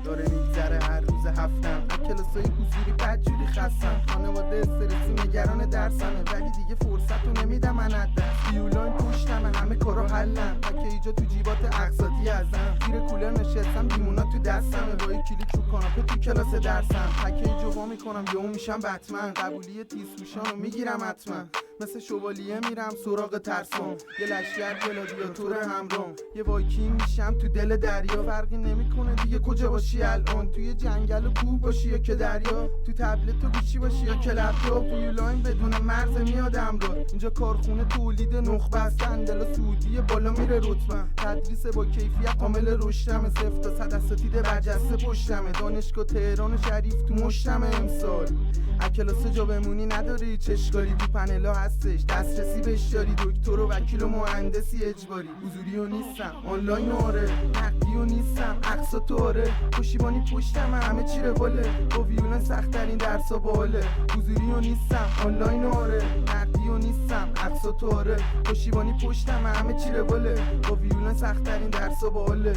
داره میگذره هر روز هفتم کلاسای حضوری بدجوری خستم، خانواده استرسی نگران درسمه، ولی دیگه فرصت رو نمیدم من دست. ویولاین پشتمه همه کارا حلم، که ایجا تو جیبات اقساطی ازم، زیر کولر نشستم لیمونا تو دستمه، با یک کلیک رو کاناپه تو کلاس درسم، پکیجو وا میکنم یهو میشم بتمن، قبولی تیزهوشانو میگیرم حتما، مثل شوالیه میرم سراغ ترسم، یه لشگر گلادیاتور همرام، یه وایکینگ میشم تو دل دریا، فرقی نمیکنه دیگه کجا باشی الان، توی جنگل و کوه باشی یا که دریا، تو تبلت و گوشی باشی یا که لپتاپ، ویولاین بدون مرز میادم رو، اینجا کارخونه تولید نخ بستن، دل سعودی بالا میره رتبه، تدریس با کیفیت کامل رشدمه، 0 تا 100 اساتید برجسته پشتمه، دانشگاه تهران شریف تو مشتمه امسال، کلاس جا بمونی نداری چشکاری، تو پنلا هستش دسترسی بهش داری، دکتر و وکیل و مهندسی اجباری، حضوری و نیستم آنلاین آره، نقدی و نیستم اقساط آره، پشتیبانی پشتم همه چی رواله، با ویولن سخت ترین درسا باله، حضوری و نیستم آنلاین آره، نقدی و نیستم اقساط آره، پشتیبانی پشتم همه چی رواله، با ویولن سخت ترین درسا باله.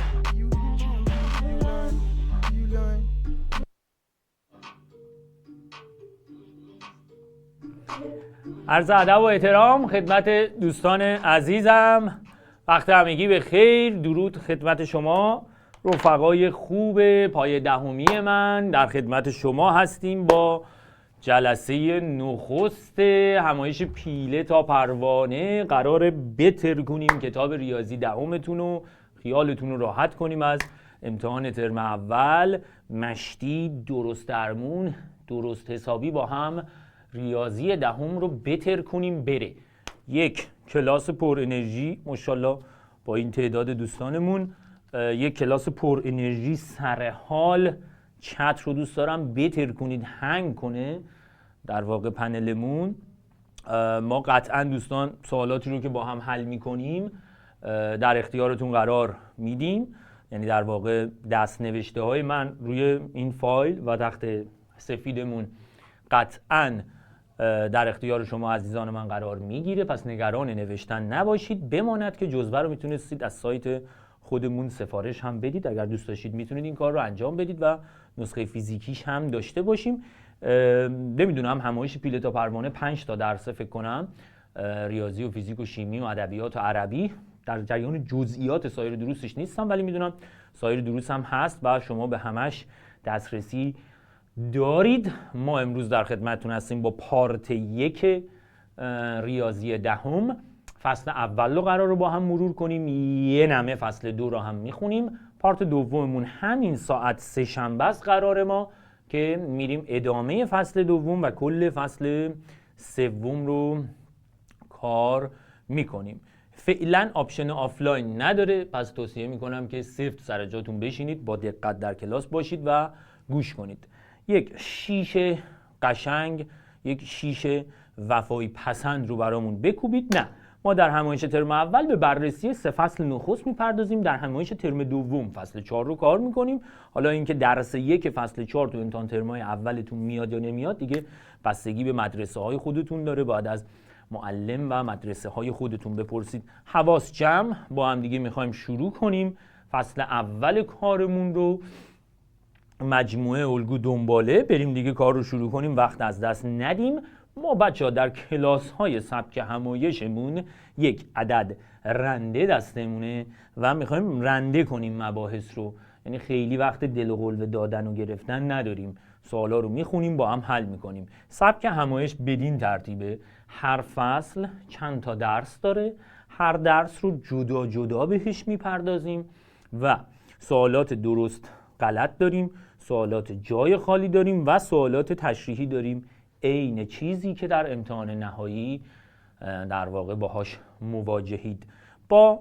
عرض ادب و احترام خدمت دوستان عزیزم، وقت همگی به خیر، درود خدمت شما رفقای خوب پای دهمی من، در خدمت شما هستیم با جلسه نخست همایش پیله تا پروانه. قراره بتر کنیم کتاب ریاضی دهمتون رو، خیالتون رو راحت کنیم از امتحان ترم اول، مشتی درست درمون درست حسابی با هم ریاضی دهم رو بتر کنیم بره. یک کلاس پر انرژی ماشاءالله با این تعداد دوستانمون، یک کلاس پر انرژی سر حال. چت رو دوست دارم بتر کنید هنگ کنه در واقع پنلمون. ما قطعا دوستان سوالاتی رو که با هم حل میکنیم در اختیارتون قرار میدیم، یعنی در واقع دست نوشته های من روی این فایل و تخت سفیدمون قطعا در اختیار شما عزیزان من قرار میگیره، پس نگران نوشتن نباشید. بماند که جزوه رو میتونستید از سایت خودمون سفارش هم بدید، اگر دوست داشتید میتونید این کار رو انجام بدید و نسخه فیزیکیش هم داشته باشیم. نمیدونم همایش پیله تا پروانه 5 تا درس فکر کنم، ریاضی و فیزیک و شیمی و ادبیات و عربی. در جریان جزئیات سایر دروسش نیستم ولی میدونم سایر دروس هم هست و شما به همش دسترسی دارید. ما امروز در خدمتتون هستیم با پارت 1 ریاضی دهم. فصل اول رو قرار با هم مرور کنیم، یه نمه فصل 2 رو هم میخونیم. پارت دوممون همین ساعت سه شنبه است قرار ما که میریم ادامه فصل دوم و کل فصل سوم رو کار میکنیم. فعلا آپشن آفلاین نداره، پس توصیه میکنم که سفت سر جاتون بشینید، با دقت در کلاس باشید و گوش کنید. یک شیشه قشنگ، یک شیشه وفایی پسند رو برامون بکوبید. نه، ما در همایش ترم اول به بررسی 3 فصل نخست میپردازیم، در همایش ترم دوم فصل 4 رو کار میکنیم. حالا اینکه درس 1 فصل 4 تو امتحان ترمای اولتون میاد یا نمیاد دیگه بستگی به مدرسه های خودتون داره، باید از معلم و مدرسه های خودتون بپرسید. حواس جمع، با هم دیگه میخوایم شروع کنیم فصل اول کارمون رو. مجموعه الگو دنباله، بریم دیگه کار رو شروع کنیم، وقت از دست ندیم. ما بچه ها در کلاس های سبک همایشمون یک عدد رنده دستمونه و میخوایم رنده کنیم مباحث رو، یعنی خیلی وقت دل و قلب دادن و گرفتن نداریم، سوالا رو میخونیم با هم حل میکنیم. سبک همایش بدین ترتیبه، هر فصل چند تا درس داره، هر درس رو جدا جدا بهش میپردازیم و سوالات درست غلط داریم، سوالات جای خالی داریم و سوالات تشریحی داریم، عین چیزی که در امتحان نهایی در واقع باهاش مواجهید. با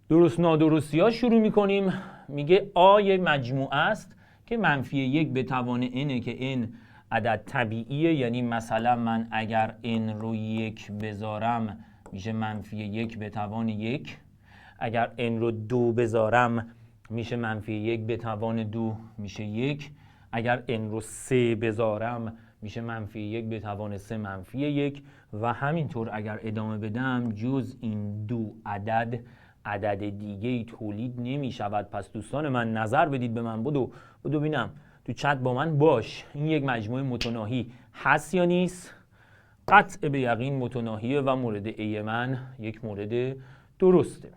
درست نادرستی ها شروع میکنیم. میگه آ یه مجموعه است که منفی 1 به توان n که n عدد طبیعیه، یعنی مثلا من اگر n رو 1 بذارم میشه منفی 1 به توان 1، اگر n رو 2 بذارم میشه منفی 1 به توان 2 میشه 1، اگر n رو 3 بذارم میشه منفی 1 به توان 3 منفی 1 و همینطور اگر ادامه بدم جز این دو عدد عدد دیگه‌ای تولید نمی شود. پس دوستان من نظر بدید به من. بدو ببینم تو چت با من باش، این یک مجموعه متناهی هست یا نیست؟ قطع به یقین متناهیه و مورد A من یک مورد درسته.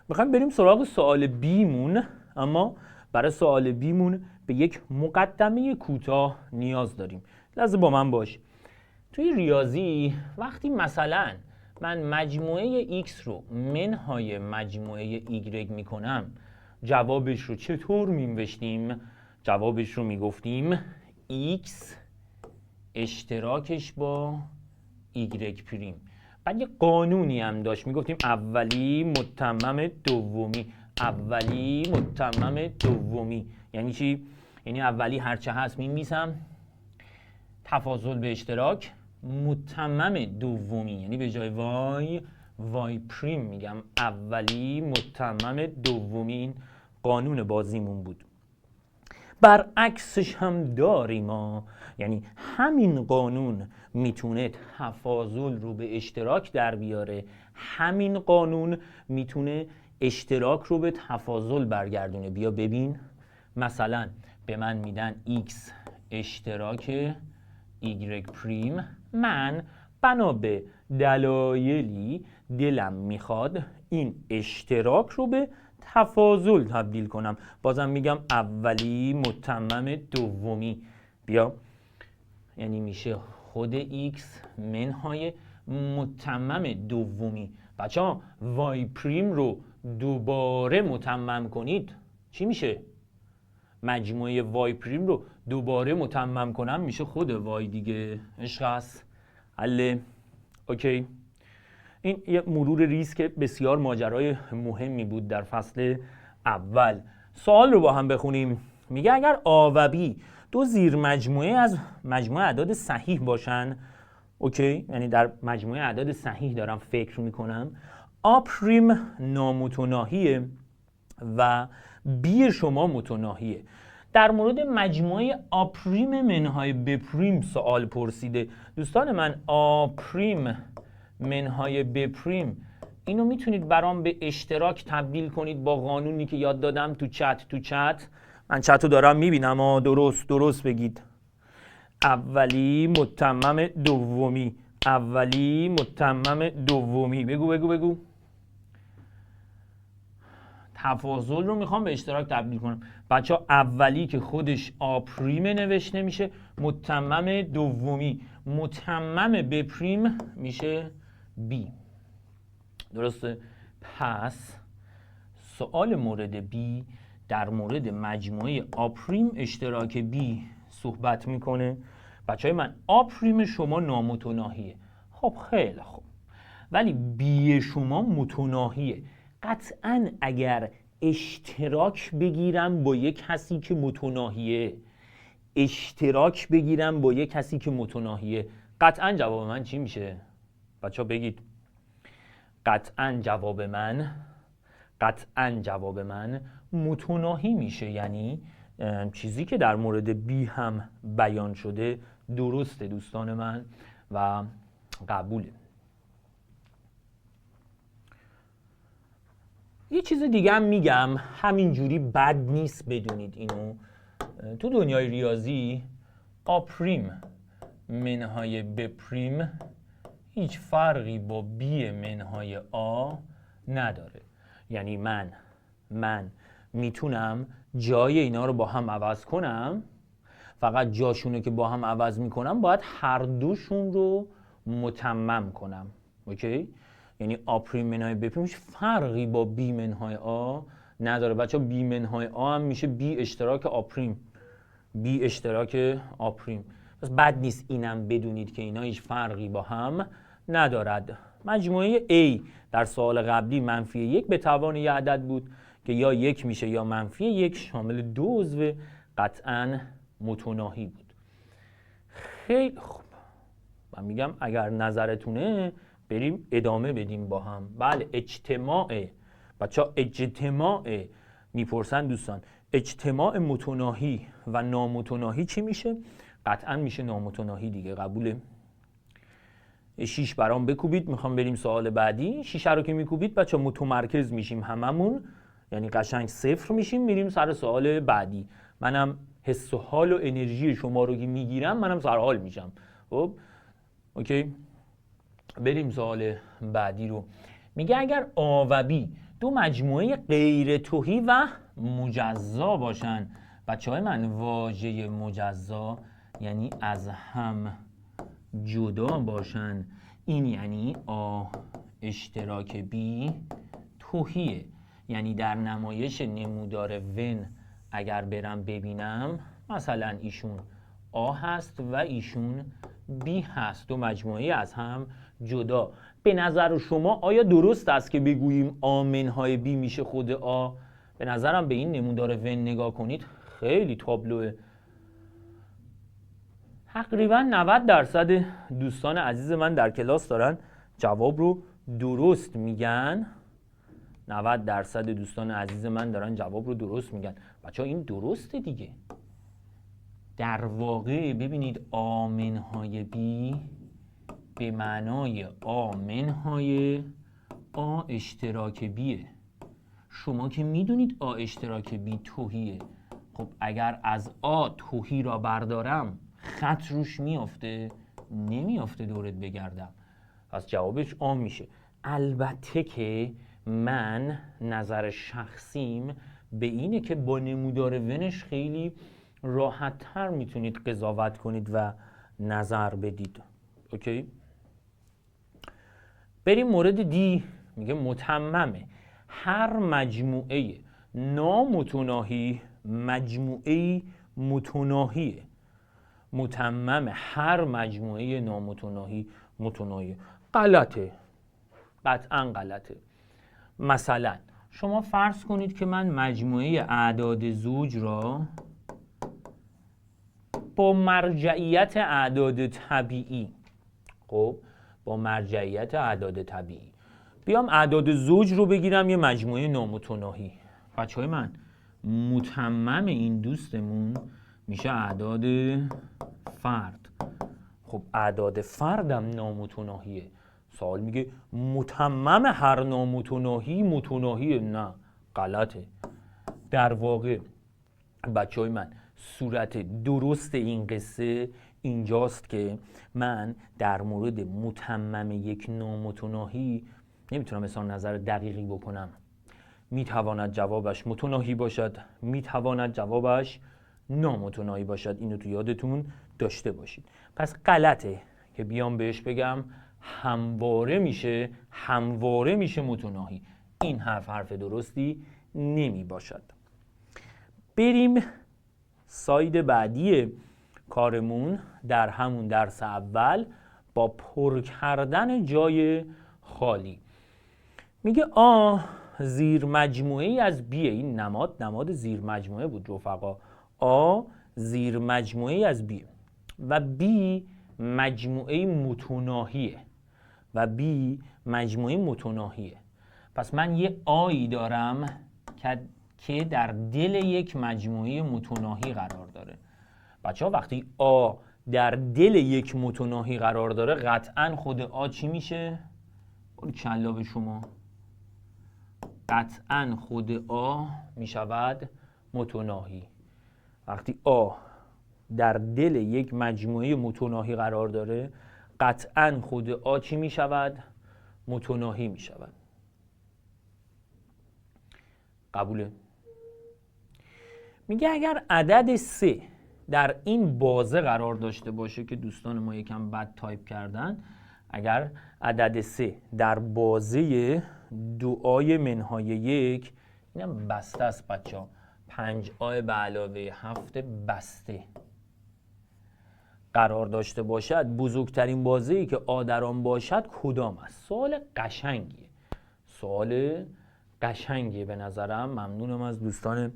میخوایم بریم سراغ سوال بیمون، اما برای سوال بیمون به یک مقدمه کوتاه نیاز داریم. لازم با من باش. توی ریاضی وقتی مثلا من مجموعه x رو منهای مجموعه y میکنم، جوابش رو چطور می‌نوشتیم؟ جوابش رو میگفتیم x اشتراکش با y پریم. بعد یه قانونی هم داشت، میگفتیم اولی متمم دومی. اولی متمم دومی یعنی چی؟ یعنی اولی هرچه هست می‌نویسم تفاضل به اشتراک، متمم دومی یعنی به جای وای پریم میگم اولی متمم دومی. این قانون بازیمون بود. برعکسش هم داریم ما، یعنی همین قانون میتونه تفاضل رو به اشتراک در بیاره، همین قانون میتونه اشتراک رو به تفاضل برگردونه. بیا ببین، مثلا به من میدن x اشتراک y پریم، من بنا به دلایلی دلم میخواد این اشتراک رو به تفاضل تبدیل کنم. بازم میگم اولی متمم دومی. بیا یعنی میشه خود x منهای متمم دومی. بچه‌ها y پریم رو دوباره متمم کنید چی میشه؟ مجموعه y پریم رو دوباره متمم کنم میشه خود y دیگه. عشق هست. حله. اوکی. این یه مرور ریسک بسیار ماجرای مهمی بود در فصل اول. سوال رو با هم بخونیم. میگه اگر A و B دو زیر مجموعه از مجموعه اعداد صحیح باشن، اوکی، یعنی در مجموعه اعداد صحیح دارم فکر میکنم، A پریم نامتناهیه و B شما متناهیه. در مورد مجموعه A پریم منهای B پریم سوال پرسیده. دوستان من A پریم منهای B پریم اینو میتونید برام به اشتراک تبدیل کنید با قانونی که یاد دادم تو چت. من چت رو دارم میبینم، درست بگید. اولی متمم دومی. اولی متمم دومی. بگو. تفاضل رو میخوام به اشتراک تبدیل کنم. بچه اولی که خودش آ پریم نوشته میشه، متمم دومی متمم ب پریم میشه بی. درسته؟ پس سوال مورد بی در مورد مجموعه آ پریم اشتراک بی صحبت میکنه. بچه های من آ پریم شما نامتناهیه. خب خیلی خوب، ولی بی شما متناهیه. قطعاً اگر اشتراک بگیرم با یک کسی که متناهیه، قطعاً جواب من چی میشه؟ بچه ها بگید. قطعاً جواب من متناهی میشه. یعنی چیزی که در مورد بی هم بیان شده درسته دوستان من و قبوله. یه چیز دیگه هم میگم، همینجوری بد نیست بدونید اینو. تو دنیای ریاضی آ پریم منهای ب پریم هیچ فرقی با بی منهای آ نداره. یعنی من میتونم جای اینا رو با هم عوض کنم، فقط جاشونو که با هم عوض میکنم باید هر دوشون رو متمم کنم. اوکی؟ یعنی آ پریم منهای ب پریم فرقی با بی منهای آ نداره. بچه‌ها بی منهای آ هم میشه بی اشتراک آ پریم. پس بد نیست اینم بدونید که اینا هیچ فرقی با هم ندارد. مجموعه A در سوال قبلی منفی 1 به توان یه عدد بود که یا 1 میشه یا منفی 1، شامل 2 عضو قطعاً متناهی بود. خیلی خوب، من میگم اگر نظرتونه بریم ادامه بدیم با هم. بله، اجتماع. بچه‌ها اجتماع میپرسن دوستان، اجتماع متناهی و نامتناهی چی میشه؟ قطعا میشه نامتناهی دیگه. قبوله؟ 6 برام بکوبید. میخوام بریم سوال بعدی. 6 رو که میکوبید بچه متمرکز میشیم هممون، یعنی قشنگ 0 میشیم، میریم سر سوال بعدی. منم حس و حال و انرژی شما رو که میگیرم، منم سرحال میشم. خب اوکی، بریم سوال بعدی رو. میگه اگر آ و بی دو مجموعه غیر تهی و مجزا باشن. بچهای من واژه مجزا یعنی از هم جدا باشن، این یعنی آ اشتراک بی تهیه. یعنی در نمایش نمودار ون اگر برم ببینم مثلا ایشون آ هست و ایشون بی هست، دو مجموعه از هم جدا. به نظر شما آیا درست است که بگوییم آ منهای بی میشه خود آ؟ به نظرم به این نمودار ون نگاه کنید، خیلی تابلوه. تقریبا 90% دوستان عزیز من در کلاس دارن جواب رو درست میگن. 90% دوستان عزیز من دارن جواب رو درست میگن. بچه‌ها این درسته دیگه. در واقع ببینید آ منهای بی به معنای آ منهای آ اشتراک بیه. شما که میدونید آ اشتراک بی تهیه. خب اگر از آ تهی را بردارم خط روش میافته؟ نمیافته دورت بگردم. پس جوابش آ میشه. البته که من نظر شخصیم به اینه که با نمودار ونش خیلی راحت تر میتونید قضاوت کنید و نظر بدید. اوکی؟ بریم مورد دی. میگه متممه هر مجموعه نامتناهی مجموعه متناهیه. متمم هر مجموعه نامتناهی متناهیه. غلطه، قطعا غلطه. مثلا شما فرض کنید که من مجموعه اعداد زوج را با مرجعیت اعداد طبیعی، خب با مرجعیت اعداد طبیعی بیام اعداد زوج رو بگیرم یه مجموعه نامتناهی. بچه‌های من متمم این دوستمون میشه اعداد فرد. خب اعداد فردم نامتناهیه. سوال میگه متمم هر نامتناهی متناهیه. نه، غلطه. در واقع بچه‌های من صورت درست این قصه اینجاست که من در مورد متمم یک نامتناهی نمیتونم اظهار نظر دقیقی بکنم. میتواند جوابش متناهی باشد، میتواند جوابش نامتناهی باشد. اینو تو یادتون داشته باشید. پس غلطه که بیام بهش بگم همواره میشه متناهی. این حرف درستی نمی باشد. بریم ساید بعدی کارمون در همون درس اول با پر کردن جای خالی. میگه آ زیر مجموعه ای از بیه. این نماد زیر مجموعه بود رفقا. آ زیر مجموعه ای از بیه و بی مجموعه متناهیه پس من یه آیی دارم که در دل یک مجموعه متناهی قرار داره. بچه ها وقتی آ در دل یک متناهی قرار داره قطعا خود آ چی میشه؟ کلا به شما. قطعا خود آ میشود متناهی. وقتی آ در دل یک مجموعه متناهی قرار داره قطعا خود آ چی میشود؟ متناهی میشود. قبوله؟ میگه اگر عدد 3 در این بازه قرار داشته باشه که دوستان ما یکم بد تایپ کردن، اگر عدد 3 در بازه 2آ منهای 1، اینم بسته است بچه ها، 5آ به علاوه 7 بسته قرار داشته باشد، بزرگترین بازه‌ای که آ در آن باشد کدام است؟ سوال قشنگیه به نظرم. ممنونم از دوستان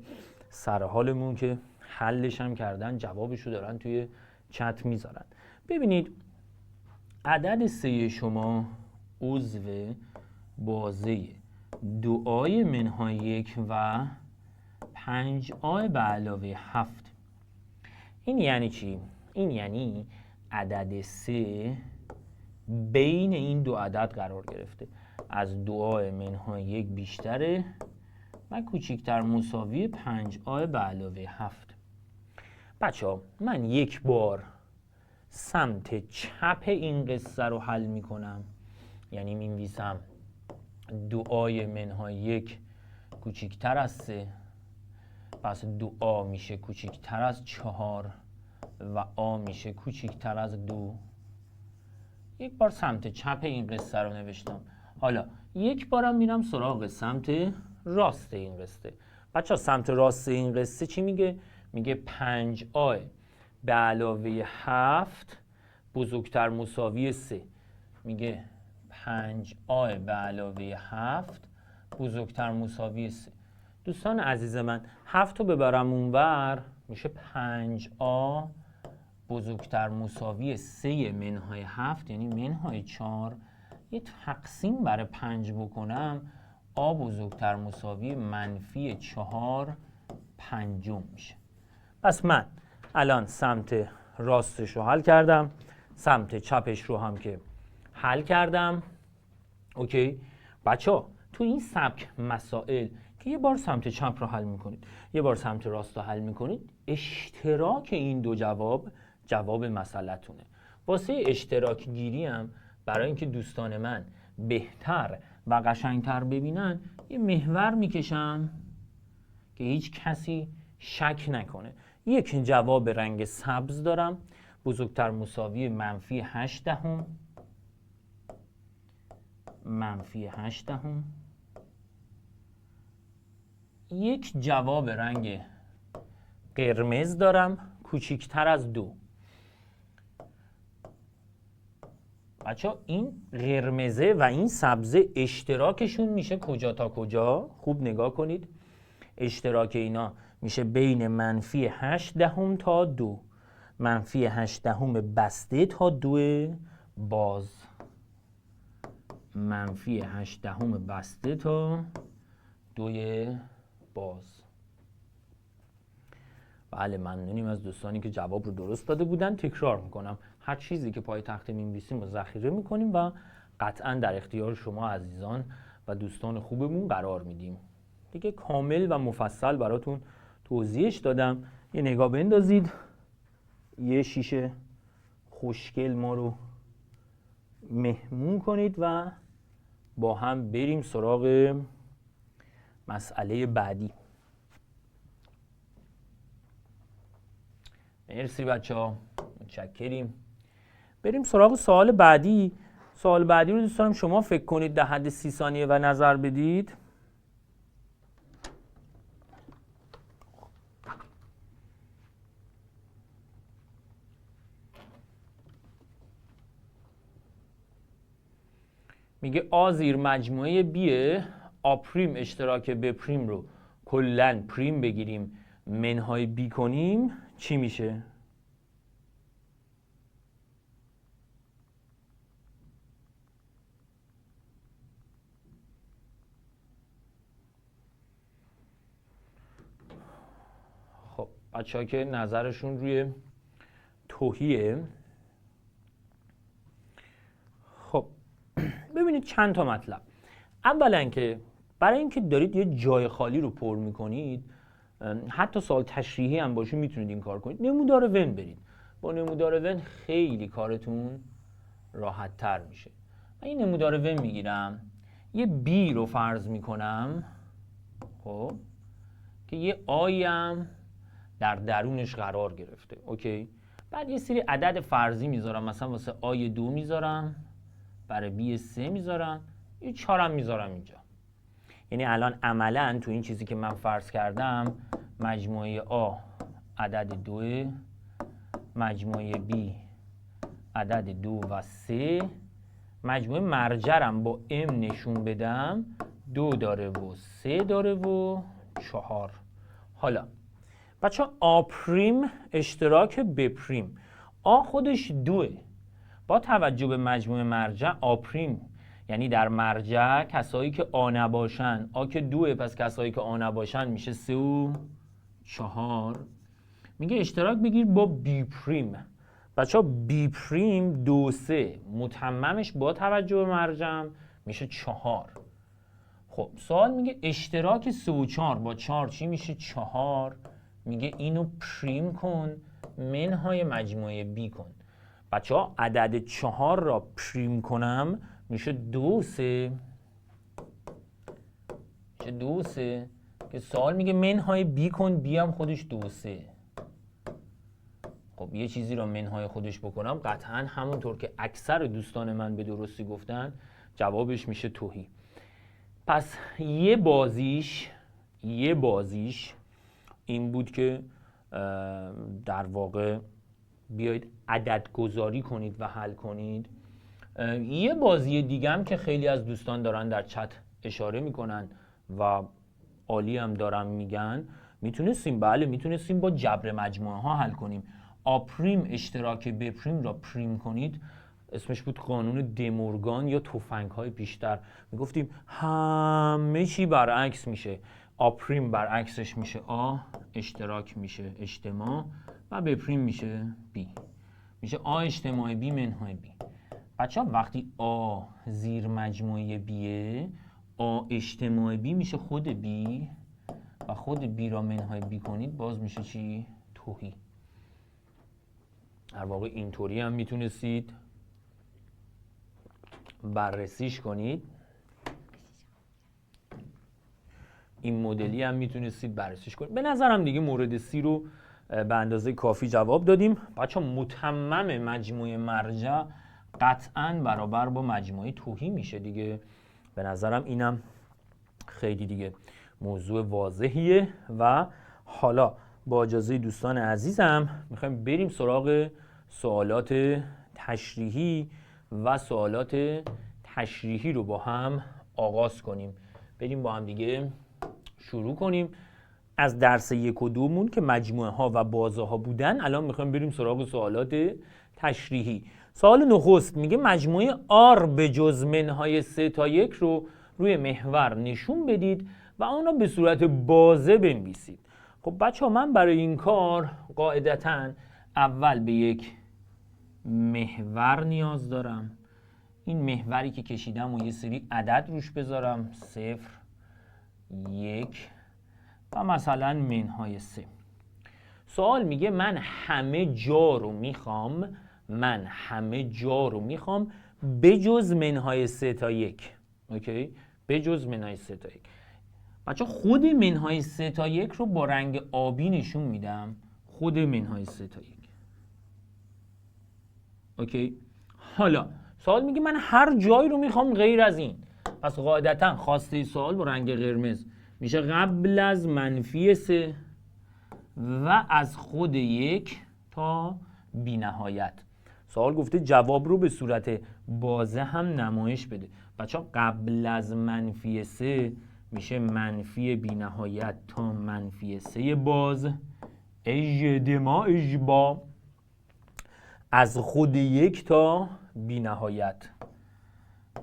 سرحالمون که حلش هم کردن، جوابشو دارن توی چت میذارن. ببینید عدد 3 شما عضو بازه 2آ منهای 1 و 5آ به علاوه 7. این یعنی چی؟ این یعنی عدد 3 بین این دو عدد قرار گرفته. از 2a منهای 1 بیشتره و کوچکتر مساوی 5a به علاوه 7. بچه ها من یک بار سمت چپ این قصه رو حل میکنم، یعنی مینویسم 2a منهای 1 کوچکتر از 3، پس 2a میشه کوچکتر از 4 و a میشه کوچکتر از 2. یک بار سمت چپ این قصه رو نوشتم. حالا یک بارم میرم سراغ سمت راست این قصه. بچه ها سمت راست این قصه چی میگه؟ میگه 5a به علاوه 7 بزرگتر مساوی 3. میگه 5a به علاوه 7 بزرگتر مساوی 3. دوستان عزیز من 7 رو ببرم اونور میشه 5a بزرگتر مساوی 3 منهای 7 یعنی منهای 4. یه تقسیم بر 5 بکنم a بزرگتر مساوی منفی 4 پنجم میشه. پس من الان سمت راستش رو حل کردم، سمت چپش رو هم که حل کردم. اوکی بچه ها تو این سبک مسائل که یه بار سمت چپ رو حل میکنید یه بار سمت راست رو حل میکنید، اشتراک این دو جواب مسئله‌تونه. واسه اشتراک گیری هم برای اینکه دوستان من بهتر و قشنگتر ببینن یه محور میکشم که هیچ کسی شک نکنه. یک جواب رنگ سبز دارم بزرگتر مساوی منفی 8 دهم منفی 8 دهم. یک جواب رنگ قرمز دارم کوچکتر از 2. بچه ها این قرمزه و این سبزه اشتراکشون میشه کجا تا کجا؟ خوب نگاه کنید. اشتراک اینا میشه بین منفی 8 دهم تا 2. منفی 8 دهم بسته تا 2 باز. منفی 8 دهم بسته تا 2 باز. بله ممنونیم از دوستانی که جواب رو درست داده بودن. تکرار میکنم هر چیزی که پای تخته می‌نویسیم رو ذخیره میکنیم و قطعا در اختیار شما عزیزان و دوستان خوبمون قرار میدیم. دیگه کامل و مفصل براتون توضیحش دادم. یه نگاه بندازید. یه شیشه خوشگل ما رو مهمون کنید و با هم بریم سراغ مسئله بعدی. مرسی بچه ها، متشکریم. بریم سراغ سوال بعدی. سوال بعدی رو دوست دارم شما فکر کنید در حد 30 ثانیه و نظر بدید. میگه آ زیر مجموعه بیه آ پریم اشتراک ب پریم رو کلن پریم بگیریم منهای بی کنیم چی میشه؟ خب بچه ها که نظرشون روی توهیه. خب ببینید چند تا مطلب. اولا که برای اینکه دارید یه جای خالی رو پر میکنید، حتی سوال تشریحی هم باشه میتونید این کار کنید. نمودار ون برید. با نمودار ون خیلی کارتون راحت تر میشه. من این نمودار ون میگیرم، یه بی رو فرض میکنم، خب که یه آی هم در درونش قرار گرفته. اوکی. بعد یه سری عدد فرضی میذارم، مثلا واسه آی 2 میذارم، برای بی 3 میذارم، یه 4 هم میذارم اینجا. یعنی الان عملاً تو این چیزی که من فرض کردم مجموعه آ عدد 2، مجموعه بی عدد 2 و 3، مجموعه مرجرم با ام نشون بدم 2 داره و 3 داره و 4. حالا بچه آ پریم اشتراک ب پریم، آ خودش 2، با توجه به مجموعه مرجع آ پریم یعنی در مرجع کسایی که آ نباشن، آ که 2 پس کسایی که آ نباشن میشه 3 و 4. میگه اشتراک بگیر با بی پریم. بچه ها بی پریم 2 3 متممش با توجه به مرجم میشه 4. خب سوال میگه اشتراک 3 و 4 با 4 چی میشه؟ 4. میگه اینو پریم کن منهای مجموعه بی کن. بچه ها عدد 4 را پریم کنم میشه 2 3 میشه 2 3 که سوال میگه منهای بی کن، بی هم خودش 2 3. خب یه چیزی را منهای خودش بکنم قطعا همونطور که اکثر دوستان من به درستی گفتن جوابش میشه تهی. پس یه بازیش این بود که در واقع بیایید عدد گذاری کنید و حل کنید. یه بازی دیگه هم که خیلی از دوستان دارن در چت اشاره میکنن و عالی هم دارن میگن، میتونستیم با جبر مجموعه ها حل کنیم. آ پریم اشتراک ب پریم را پریم کنید، اسمش بود قانون دمورگان یا تفنگ های بیشتر. میگفتیم همه چی برعکس میشه. آ پریم برعکسش میشه آ، اشتراک میشه اجتماع و ب پریم میشه بی، میشه آ اجتماع بی منهای بی. بچه ها وقتی آ زیر مجموعه بیه، آ اجتماع بی میشه خود بی و خود بی را منهای بی کنید باز میشه چی؟ تهی. در واقع اینطوری هم میتونستید بررسیش کنید، این مدلی هم میتونستید بررسیش کنید. به نظرم دیگه مورد سی رو به اندازه کافی جواب دادیم. بچه ها متمم مجموعه مرجع قطعاً برابر با مجموعه تهی میشه دیگه. به نظرم اینم خیلی دیگه موضوع واضحیه. و حالا با اجازه دوستان عزیزم میخوایم بریم سراغ سوالات تشریحی و سوالات تشریحی رو با هم آغاز کنیم. بریم با هم دیگه شروع کنیم از درس 1 و 2 مون که مجموعه ها و بازه ها بودن. الان میخوایم بریم سراغ سوالات تشریحی. سوال نخست میگه مجموعه R به جز منهای 3 تا 1 رو روی محور نشون بدید و آن را به صورت بازه بنویسید. خب بچه ها من برای این کار قاعدتاً اول به یک محور نیاز دارم. این محوری که کشیدم و یه سری عدد روش بذارم، 0 1 و مثلا منهای 3. سوال میگه من همه جا رو میخوام بجز منهای 3 تا 1. اوکی؟ بجز منهای 3 تا 1. بچه خود منهای 3 تا 1 رو با رنگ آبی نشون میدم. خود منهای 3 تا 1. اوکی؟ حالا سوال میگه من هر جایی رو میخوام غیر از این. پس قاعدتا خواسته سوال با رنگ قرمز میشه قبل از منفی 3 و از خود 1 تا بی نهایت. سوال گفته جواب رو به صورت بازه هم نمایش بده. بچه قبل از منفی 3 میشه منفی بی نهایت تا منفی 3 باز اجدما اجبا از خود 1 تا بی نهایت.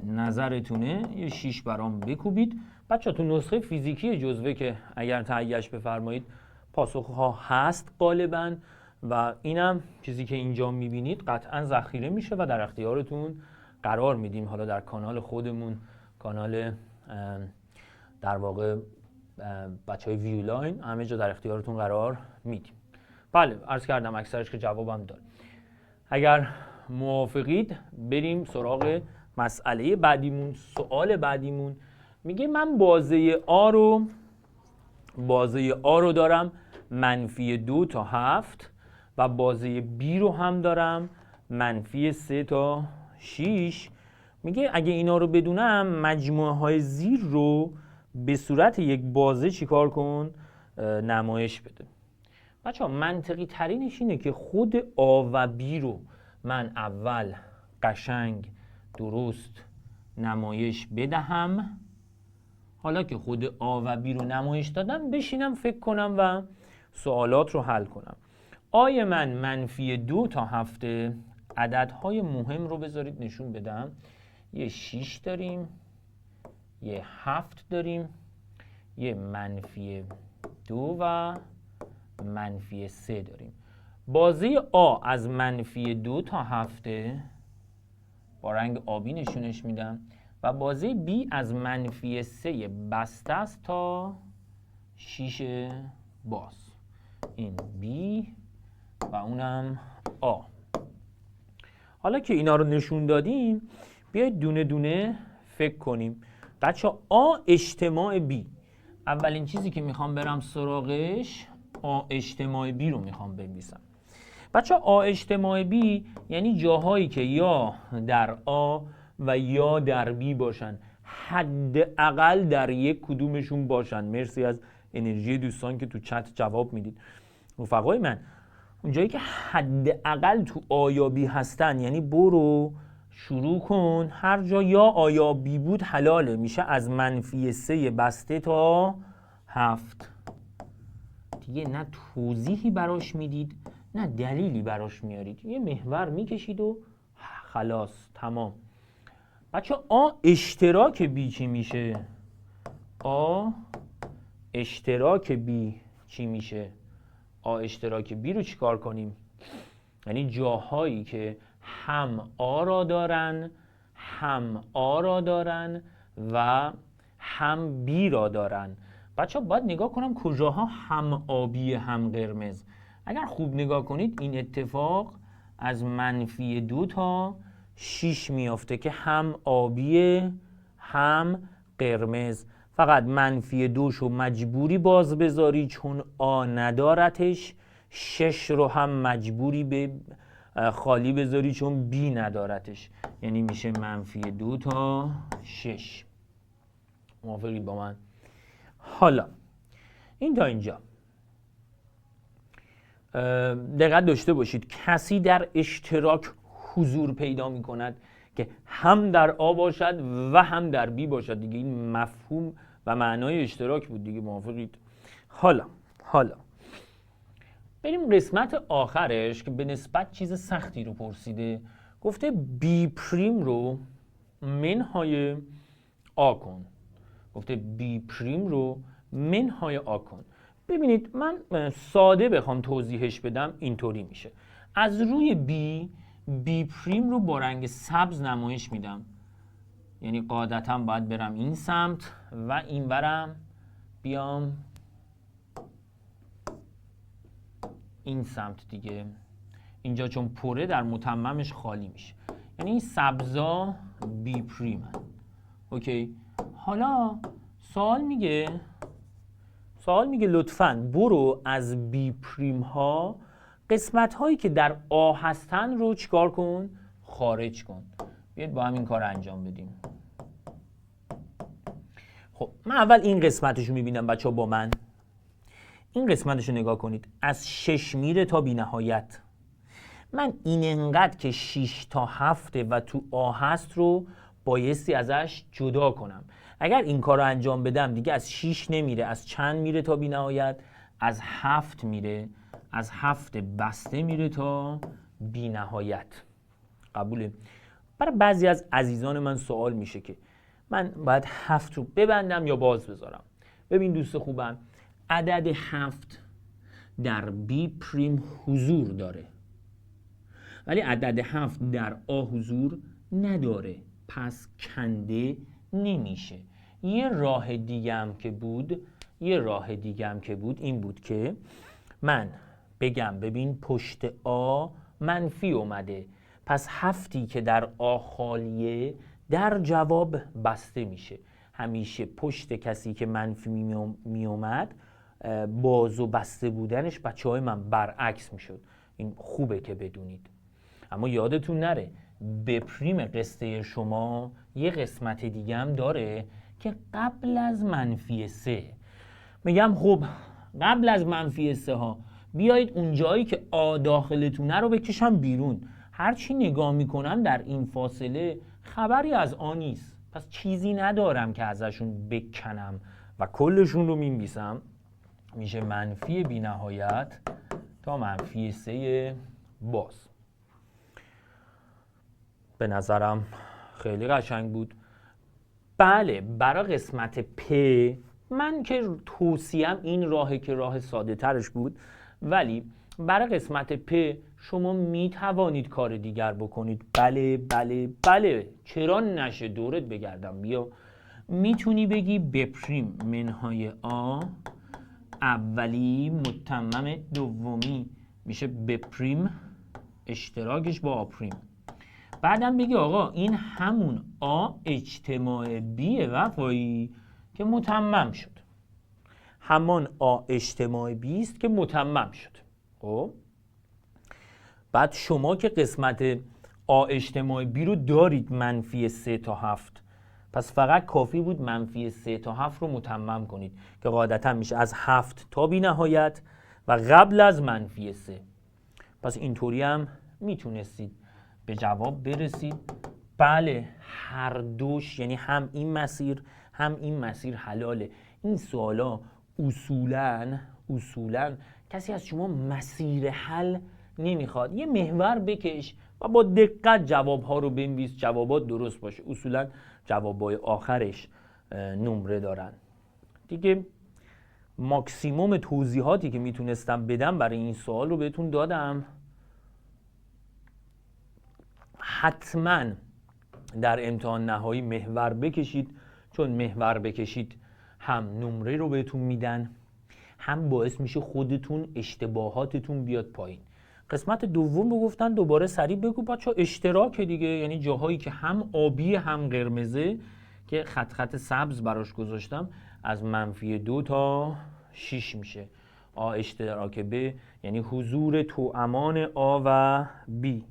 نظرتونه یه 6 برام بکوبید. بچه تو نسخه فیزیکی جزوه که اگر تهیه‌اش بفرمایید پاسخها هست غالباً و اینم چیزی که اینجا میبینید قطعاً ذخیره میشه و در اختیارتون قرار میدیم. حالا در کانال خودمون، کانال در واقع بچهای ویولاین، همه جا در اختیارتون قرار میدیم. بله عرض کردم اکثرش که جوابم داره. اگر موافقید بریم سراغ مسئله بعدیمون. سوال بعدیمون میگه من بازه آ رو دارم منفی 2 تا 7 و بازه بی رو هم دارم منفی 3 تا 6. میگه اگه اینا رو بدونم مجموعه های زیر رو به صورت یک بازه چیکار کن؟ نمایش بده. بچه ها منطقی ترینش اینه که خود آ و بی رو من اول قشنگ درست نمایش بدهم. حالا که خود آ و بی رو نمایش دادم بشینم فکر کنم و سوالات رو حل کنم. آی من منفی 2 تا 7 عددهای مهم رو بذارید نشون بدم. یه 6 داریم، یه 7 داریم، یه منفی 2 و منفی 3 داریم. بازه آ از -2 تا 7 با رنگ آبی نشونش میدم و بازه B از -3 بسته است تا 6 باز. این B و اونم آ. حالا که اینا رو نشون دادیم بیایید دونه دونه فکر کنیم. بچه آ اجتماع B، اولین چیزی که میخوام برم سراغش آ اجتماع B رو میخوام بنویسم. بچه آ اجتماع B یعنی جاهایی که یا در آ و یا در B باشن، حداقل در یک کدومشون باشن. مرسی از انرژی دوستان که تو چت جواب میدید. رفقای من، اونجایی که حداقل تو آ یا B هستن یعنی برو شروع کن، هر جا یا آ یا B بود حلاله، میشه از -3 بسته تا 7. دیگه نه توضیحی براش میدید نه دلیلی براش میارید، یه محور میکشید و خلاص تمام. بچه آ اشتراک B چی میشه؟ آ اشتراک B چی میشه؟ آ اشتراک B رو چیکار کنیم؟ یعنی جاهایی که هم آ را دارن، هم آ را دارن و هم B را دارن. بچه ها باید نگاه کنم کجاها هم آبی هم قرمز. اگر خوب نگاه کنید این اتفاق از -2 تا 6 میافته که هم آبیه هم قرمز. فقط -2 شو مجبوری باز بذاری چون آ ندارتش، 6 رو هم مجبوری به خالی بذاری چون B ندارتش، یعنی میشه -2 تا 6. موافقی با من؟ حالا این تا اینجا دقت داشته باشید کسی در اشتراک حضور پیدا می کند که هم در آ باشد و هم در بی باشد. دیگه این مفهوم و معنای اشتراک بود دیگه. موافقید؟ حالا بریم قسمت آخرش که به نسبت چیز سختی رو پرسیده. گفته بی پریم رو منهای آ کن. گفته بی پریم رو منهای آ کن. ببینید من ساده بخوام توضیحش بدم اینطوری میشه. از روی بی پریم رو با رنگ سبز نمایش میدم، یعنی قاعدتا باید برم این سمت و این برم بیام این سمت دیگه. اینجا چون پره در متممش خالی میشه، یعنی این سبزا بی پریم هست. اوکی. حالا سوال میگه لطفاً برو از بی پریم ها قسمت هایی که در آ هستن رو چیکار کن؟ خارج کن. بیاید با هم این کار انجام بدیم. خب من اول این قسمتش رو میبینم بچه ها با من. این قسمتش رو نگاه کنید، از 6 میره تا بی نهایت. من این انقدر که 6 تا 7 و تو آ هست رو بایستی ازش جدا کنم. اگر این کار رو انجام بدم دیگه از 6 نمیره، از چند میره تا بی نهایت؟ از 7 میره، از 7 بسته میره تا بی نهایت. قبوله؟ برای بعضی از عزیزان من سوال میشه که من باید 7 رو ببندم یا باز بذارم. ببین دوست خوبم، عدد 7 در بی پریم حضور داره ولی عدد 7 در آ حضور نداره، پس کنده نمیشه. یه راه دیگم که بود این بود که من بگم ببین پشت آ منفی اومده، پس 7 که در آ خالیه در جواب بسته میشه. همیشه پشت کسی که منفی می اومد باز و بسته بودنش بچه های من برعکس میشد. این خوبه که بدونید. اما یادتون نره به پریم قسطه شما یه قسمت دیگه هم داره که قبل از -3. میگم خب قبل از -3 ها بیایید اون جایی که آ داخلتونه رو بکشم بیرون. هرچی نگاه میکنم در این فاصله خبری از آ نیست، پس چیزی ندارم که ازشون بکنم و کلشون رو می‌نویسم. میشه منفی بی نهایت تا -3 باز. به نظرم خیلی قشنگ بود. بله، برای قسمت پ من که توصیم این راهه که راه ساده ترش بود، ولی برای قسمت پ شما می توانید کار دیگر بکنید. بله بله بله، چرا نشه؟ دورت بگردم بیا. میتونی بگی بپریم منهای آ اولی متمم دومی میشه بپریم اشتراکش با آپریم. بعدم بگی آقا این همون آ اجتماع بیه وفایی که متمم شد. همان آ اجتماع بی است که متمم شد. خب بعد شما که قسمت آ اجتماع بی رو دارید منفی 3 تا 7، پس فقط کافی بود منفی 3 تا 7 رو متمم کنید که قاعدتا میشه از 7 تا بی نهایت و قبل از منفی 3. پس اینطوری هم میتونستید به جواب برسید. بله هر دوش، یعنی هم این مسیر هم این مسیر حلاله. این سوالا اصولاً کسی از شما مسیر حل نمیخواد. یه محور بکش و با دقت جوابها رو بنویس، جوابات درست باشه. اصولاً جوابای آخرش نمره دارن دیگه. ماکسیموم توضیحاتی که میتونستم بدم برای این سوال رو بهتون دادم. حتما در امتحان نهایی محور بکشید، چون محور بکشید هم نمره رو بهتون میدن، هم باعث میشه خودتون اشتباهاتتون بیاد پایین. قسمت دوم رو گفتن دوباره سریع بگو بچه‌ها. اشتراک دیگه، یعنی جاهایی که هم آبی هم قرمزه که خط سبز براش گذاشتم، از منفی 2 تا 6 میشه. آ اشتراک ب یعنی حضور توامان آ و بی.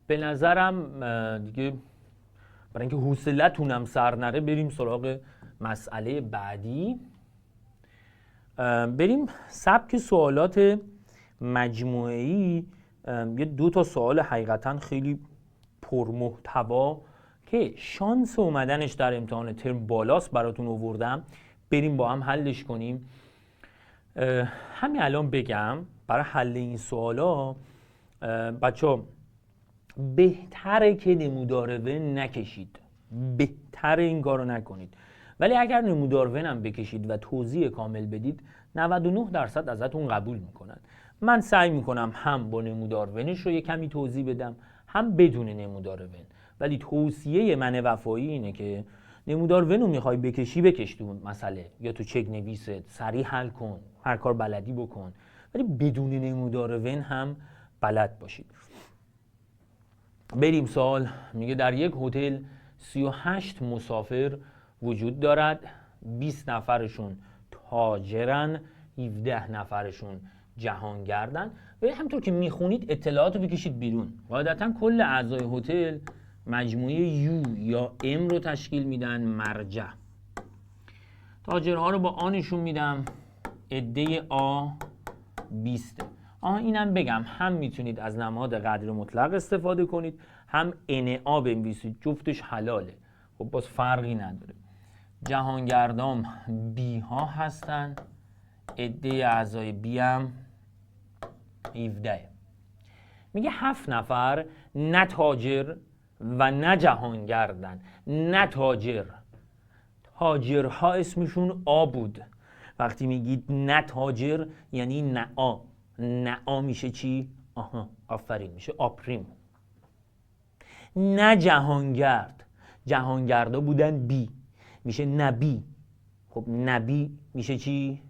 به نظرم دیگه برای اینکه حوصله‌تونم سر نره بریم سراغ مسئله بعدی. بریم سبک سوالات مجموعه‌ای. یه 2 تا سوال حقیقتا خیلی پرمحتوا که شانس اومدنش در امتحان ترم بالاست براتون آوردم. بریم با هم حلش کنیم. همین الان بگم برای حل این سوالا بچه‌ها بهتره که نمودار ون نکشید. بهتره این کارو نکنید. ولی اگر نمودار ون هم بکشید و توضیح کامل بدید 99% ازتون قبول میکنن. من سعی میکنم هم با نمودار ونش رو یه کمی توضیح بدم، هم بدون نمودار ون. ولی توصیه من وفایی اینه که نمودار ون رو میخوای بکشی بکش تو مسئله یا تو چک نویست، سریع حل کن، هر کار بلدی بکن، ولی بدون نمودار ون هم بلد باشید. بریم سوال. میگه در یک هتل 38 مسافر وجود دارد. 20 نفرشون تاجرن، 17 نفرشون جهانگردن. و همطور که میخونید اطلاعات رو بکشید بیرون. قاعدتا کل اعضای هتل مجموعه یو یا ام رو تشکیل میدن، مرجع. تاجرها رو با آنشون میدم، عده آ 20. اینم بگم هم میتونید از نماد قدر مطلق استفاده کنید، هم ان آ بنویسید، جفتش حلاله. خب باز فرقی نداره. جهانگردان بی ها هستن، عده اعضای بی هم 17. میگه 7 نفر نه تاجر و نه جهانگردن. نه تاجر، تاجرها اسمشون آ بود. وقتی میگید نه تاجر یعنی نه آ. نه آ میشه چی؟ آفرین، میشه آپریم. نه جهانگرد، جهانگردا بودن بی، میشه نبی. خب نبی میشه چی؟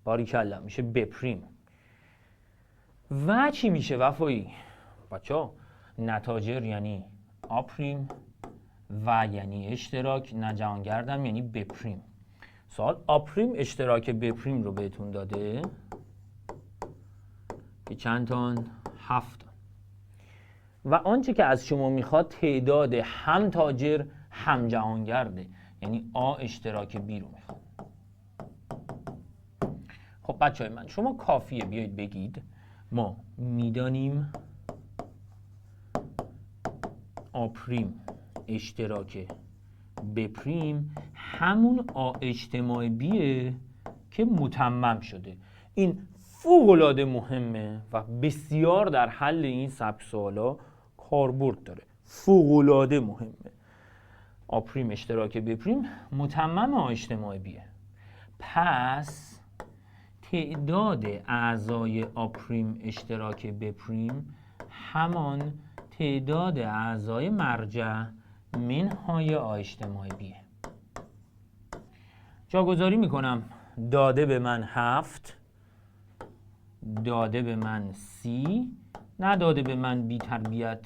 باریکلا، میشه بپریم. و چی میشه وفایی؟ بچه‌ها نتاجر یعنی آپریم و یعنی اشتراک، نه جهانگردم یعنی بپریم. سوال آپریم اشتراک بپریم رو بهتون داده که چند تان؟ 7. و آنچه که از شما میخواد تعداد هم تاجر هم جهانگرده، یعنی آ اشتراک بی رو میخواد. خب بچهای من شما کافیه بیایید بگید ما میدانیم آپریم اشتراک بپریم همون آ اجتماع بیه که متمم شده. این فوق‌العاده مهمه و بسیار در حل این سبک سوالا کاربرد داره. فوق‌العاده مهمه. آ پریم اشتراک ب پریم متمم آ اجتماع بیه. پس تعداد اعضای آ پریم اشتراک ب پریم همان تعداد اعضای مرجع منهای آ اجتماع بیه. جاگذاری میکنم. داده به من 7، داده به من 30، نداده به من بی تربیت.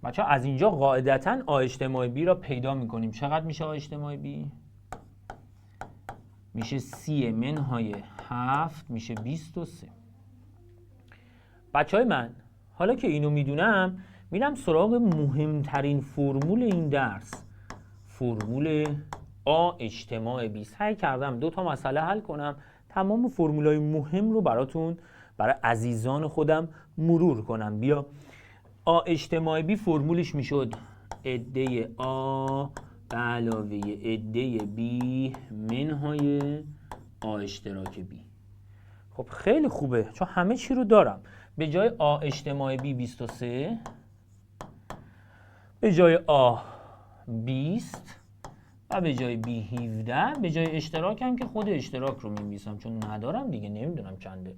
بچه ها از اینجا قاعدتاً آ اجتماع بی را پیدا میکنیم. چقدر میشه آ اجتماع بی؟ میشه 30 منهای 7 میشه 23. بچه های من حالا که اینو میدونم میرم سراغ مهمترین فرمول این درس، فرمول آ اجتماع بی. سعی کردم 2 تا مسئله حل کنم، تمام فرمولای مهم رو براتون برای عزیزان خودم مرور کنم. بیا آ اجتماع بی فرمولش میشد عده آ به علاوه عده بی منهای آ اشتراک بی. خب خیلی خوبه چون همه چی رو دارم. به جای آ اجتماع بی 23، به جای آ 20 و به جای بی 17، به جای اشتراک هم که خود اشتراک رو می‌نویسم چون ندارم دیگه، نمیدونم چنده.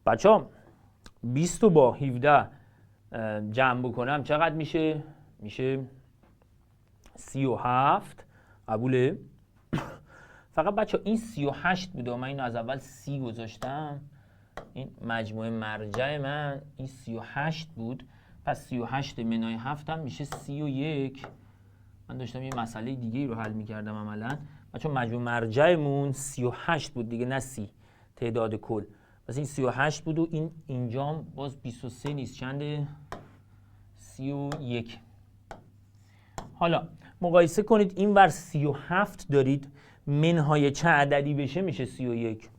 بچه‌ها 20 رو با 17 جمع بکنم چقدر میشه؟ میشه 37. قبوله؟ فقط بچه‌ها این 38 بود و من اینو از اول 30 گذاشتم. این مجموعه مرجع من این 38 بود، پس 38 منهای 7 هم میشه 31. من داشتم یه مسئله دیگه رو حل می‌کردم عملاً. بچه‌ها مجموع مرجعمون 38 بود دیگه، نه 30 تعداد کل. پس این 38 بود و این اینجام باز 23 نیست، چنده؟ 31. حالا مقایسه کنید این ور 37 دارید منهای چه عددی بشه میشه 31.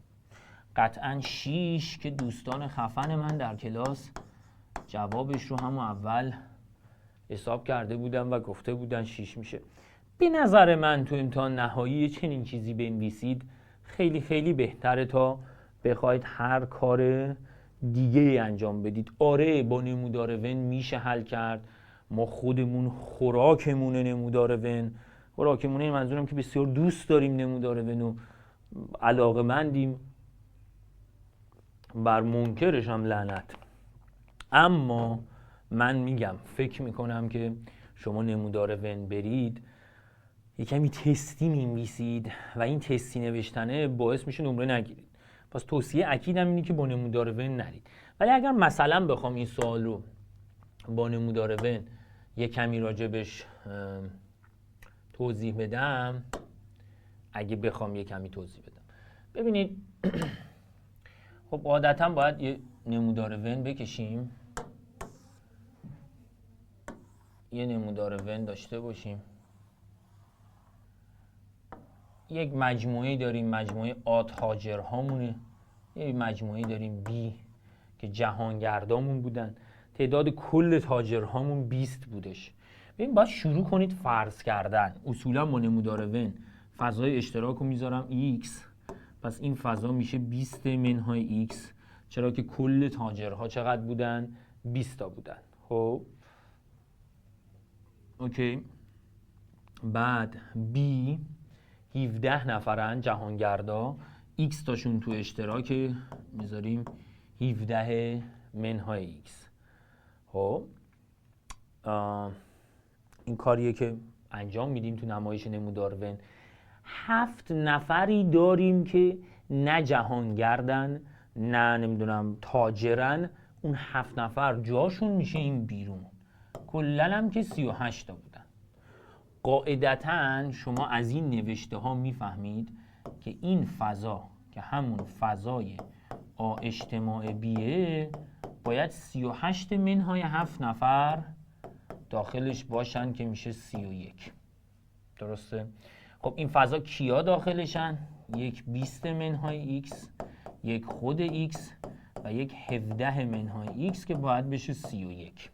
قطعاً 6 که دوستان خفن من در کلاس جوابش رو همون اول حساب کرده بودن و گفته بودن 6 میشه. به نظر من تو امتحان نهایی چنین چیزی بنویسید خیلی خیلی بهتره تا بخواید هر کار دیگه انجام بدید. آره با نمودار ون میشه حل کرد. ما خودمون خوراکمونه نمودار ون. خوراکمونه منظورم که بسیار دوست داریم نمودار ون و علاقه‌مندیم، بر منکرش هم لعنت. اما من میگم فکر میکنم که شما نمودار ون برید یه کمی تستی می‌نویسید و این تستی نوشتنه باعث میشه نمره نگیرید. پس توصیه اکیدم اینه که با نمودار ون نرید. ولی اگر مثلا بخوام این سوال رو با نمودار ون یه کمی راجبش توضیح بدم، اگه بخوام یه کمی توضیح بدم، ببینید خب عادتا باید یه نمودار ون بکشیم، یه نمودار ون داشته باشیم. یک مجموعه داریم، مجموعه آ تاجرهامونه. یه مجموعه داریم بی که جهانگردامون بودن. تعداد کل تاجرهامون 20 بودش. ببین باید شروع کنید فرض کردن. اصولا با نمودار ون فضای اشتراک رو میذارم x، پس این فضا میشه 20 منهای x، چرا که کل تاجرها چقدر بودن؟ 20 تا بودن. خب اوکی. بعد b 17 نفرن جهانگردا، x تاشون تو اشتراک، میذاریم 17 منهای x. خب این کاریه که انجام میدیم تو نمایش نمودار ون. 7 نفری داریم که نه جهانگردن نه نمیدونم تاجرن، اون 7 نفر جاشون میشه این بیرون. کلن هم که 38 تا بودن. قاعدتاً شما از این نوشته ها میفهمید که این فضا که همون فضای آ اجتماع بیه باید 38 منهای 7 نفر داخلش باشن که میشه 31. درسته؟ خب این فضا کیا داخلشن؟ یک 20 منهای x، یک خود x و یک 17 منهای x که باید بشه 31.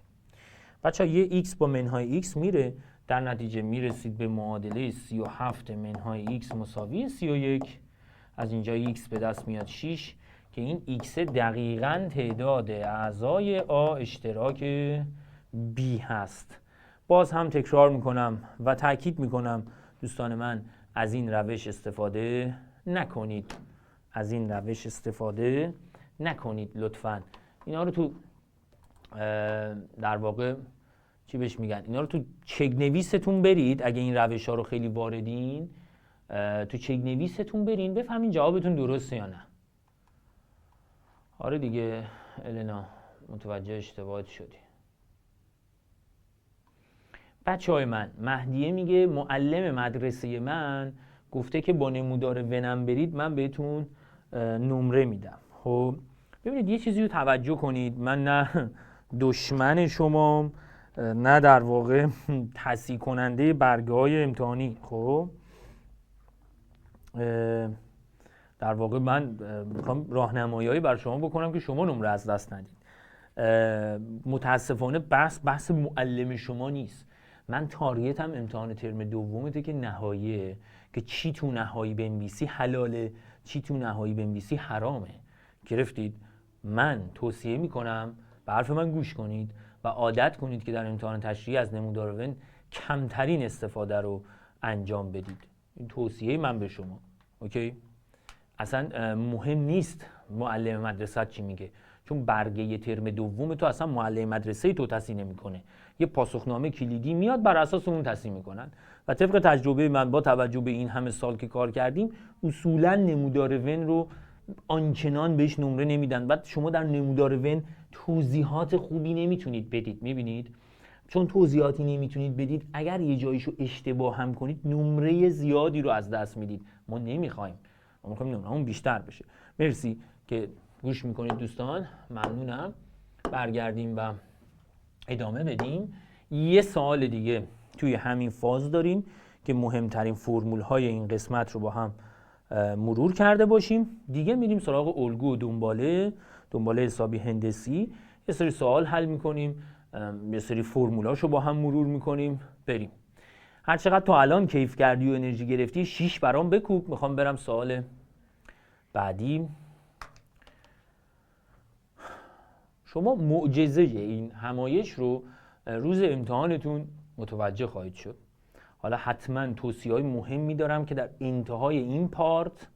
بچه یه x با منهای x میره، در نتیجه میرسید به معادله 37 منهای x مساوی 31. از اینجا x به دست میاد 6 که این x دقیقاً تعداد اعضای آ اشتراک B هست. باز هم تکرار میکنم و تاکید میکنم دوستان من، از این روش استفاده نکنید. از این روش استفاده نکنید لطفاً. اینا رو تو در واقع چی بهش میگن، اینا رو تو چک نویستون برید. اگه این روش ها رو خیلی واردین تو چک نویستون برین بفهمین جوابتون درسته یا نه. آره دیگه النا متوجه اشتباهات شدی. بچه های من، مهدیه میگه معلم مدرسه من گفته که با نمودار ونم برید من بهتون نمره میدم. خب ببینید یه چیزی رو توجه کنید، من نه دشمن شمام نه در واقع تصحیح کننده برگه‌های امتحانی. خب در واقع من میخوام راهنمایی برای شما بکنم که شما نمره از دست ندید. متاسفانه بحث معلم شما نیست. من تارگتم امتحان ترم دومته که نهاییه، که چی تو نهایی بنویسی حلاله، چی تو نهایی بنویسی حرامه. گرفتید؟ من توصیه میکنم به حرف من گوش کنید و عادت کنید که در امتحان تشریحی از نمودار ون کمترین استفاده رو انجام بدید. این توصیه من به شما. اوکی؟ اصلا مهم نیست معلم مدرسه چی میگه، چون برگه ترم دوم تو اصلا معلم مدرسه تو تصحیح نمیکنه. یه پاسخنامه کلیدی میاد بر اساس اون تصحیح میکنن. و طبق تجربه من با توجه به این همه سال که کار کردیم، اصولا نمودار ون رو آنچنان بهش نمره نمیدن. بعد شما در نمودار ون توضیحات خوبی نمیتونید بدید. میبینید؟ چون توضیحاتی نمیتونید بدید، اگر یه جاییشو اشتباه هم کنید نمره زیادی رو از دست میدید. ما نمیخوایم، ما میخوایم نمره‌مون بیشتر بشه. مرسی که گوش میکنید دوستان، ممنونم. برگردیم و ادامه بدیم. یه سوال دیگه توی همین فاز داریم که مهمترین فرمول های این قسمت رو با هم مرور کرده باشیم. دیگه میریم سراغ الگو و دنباله حسابی هندسی. یه سری سوال حل میکنیم، یه سری فرمولاشو با هم مرور میکنیم. بریم. هر چقدر تو الان کیف کردی و انرژی گرفتی 6 برام بکوب. میخوام برم سوال بعدی. شما معجزه این همایش رو روز امتحانتون متوجه خواهید شد. حالا حتما توصیه‌های مهمی دارم که در انتهای این پارت،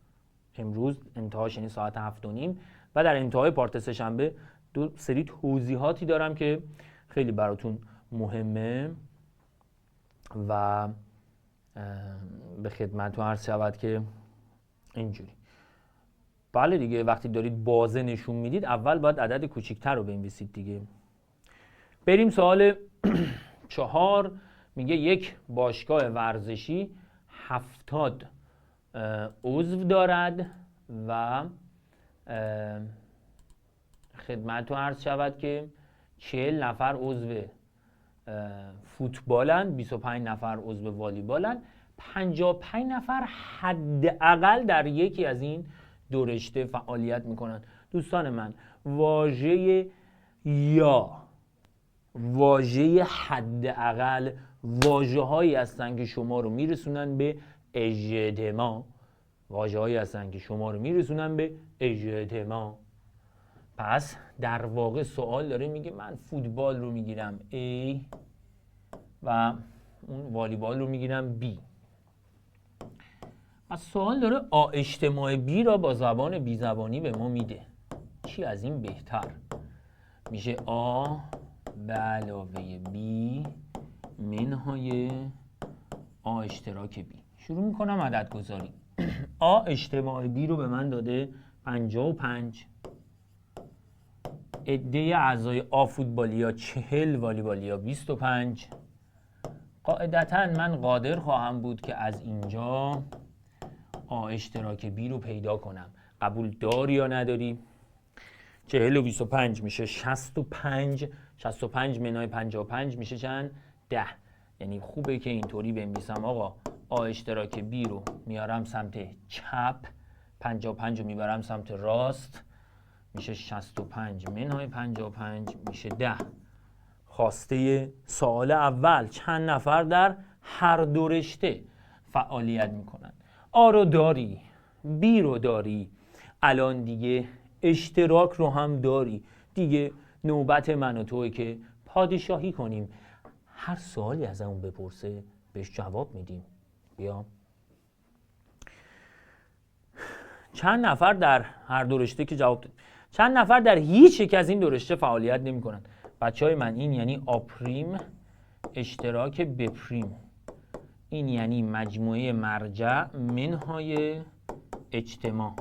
امروز انتهاش یعنی ساعت 7:30 و در انتهای پارت سه‌شنبه دو سری توضیحاتی دارم که خیلی براتون مهمه و به خدمتتون عرض شود که اینجوری. بله دیگه، وقتی دارید بازه نشون میدید اول باید عدد کوچیک‌تر رو بنویسید دیگه. بریم سوال 4. میگه یک باشگاه ورزشی 70 عضو دارد و خدمتتون عرض شود که 40 نفر عضو فوتبالن، 25 نفر عضو والیبالن، 55 نفر حداقل در یکی از این دو رشته فعالیت میکنن. دوستان من، واژه یا واژه حداقل واژه‌هایی هستن که شما رو میرسونن به اجتماع. واژه‌هایی هستن که شما رو میرسونن به اجتماع. پس در واقع سوال داره میگه من فوتبال رو میگیرم A و اون والیبال رو میگیرم B. از سوال داره آ اجتماع B را با زبان بی زبانی به ما میده. چی از این بهتر؟ میشه آ به علاوه B منهای آ اشتراک B. شروع میکنم عدد گذاری. آ اجتماع B رو به من داده 55. عده اعضای آ فوتبالیا 40 والیبالیا 25. قاعدتاً من قادر خواهم بود که از اینجا آ اشتراک B رو پیدا کنم. قبول داری یا نداری؟ 40 و 25 میشه 65. 65 منهای 55 میشه چند؟ 10. یعنی خوبه که اینطوری بنویسم آقا آ اشتراک B رو میارم سمت چپ، 55 رو میبرم سمت راست، میشه 65 منهای 55 میشه 10. خواسته سوال اول، چند نفر در هر دو رشته فعالیت میکنن؟ آ رو داری، B رو داری، الان دیگه اشتراک رو هم داری. دیگه نوبت من و توئه که پادشاهی کنیم. هر سوالی از اون بپرسه بهش جواب میدیم. بیا چند نفر در هر دو رشته که جواب داد، چند نفر در هیچ یک از این دو رشته فعالیت نمی‌کنن؟ بچه‌های من این یعنی آ پریم اشتراک ب پریم، این یعنی مجموعه مرجع منهای اجتماع.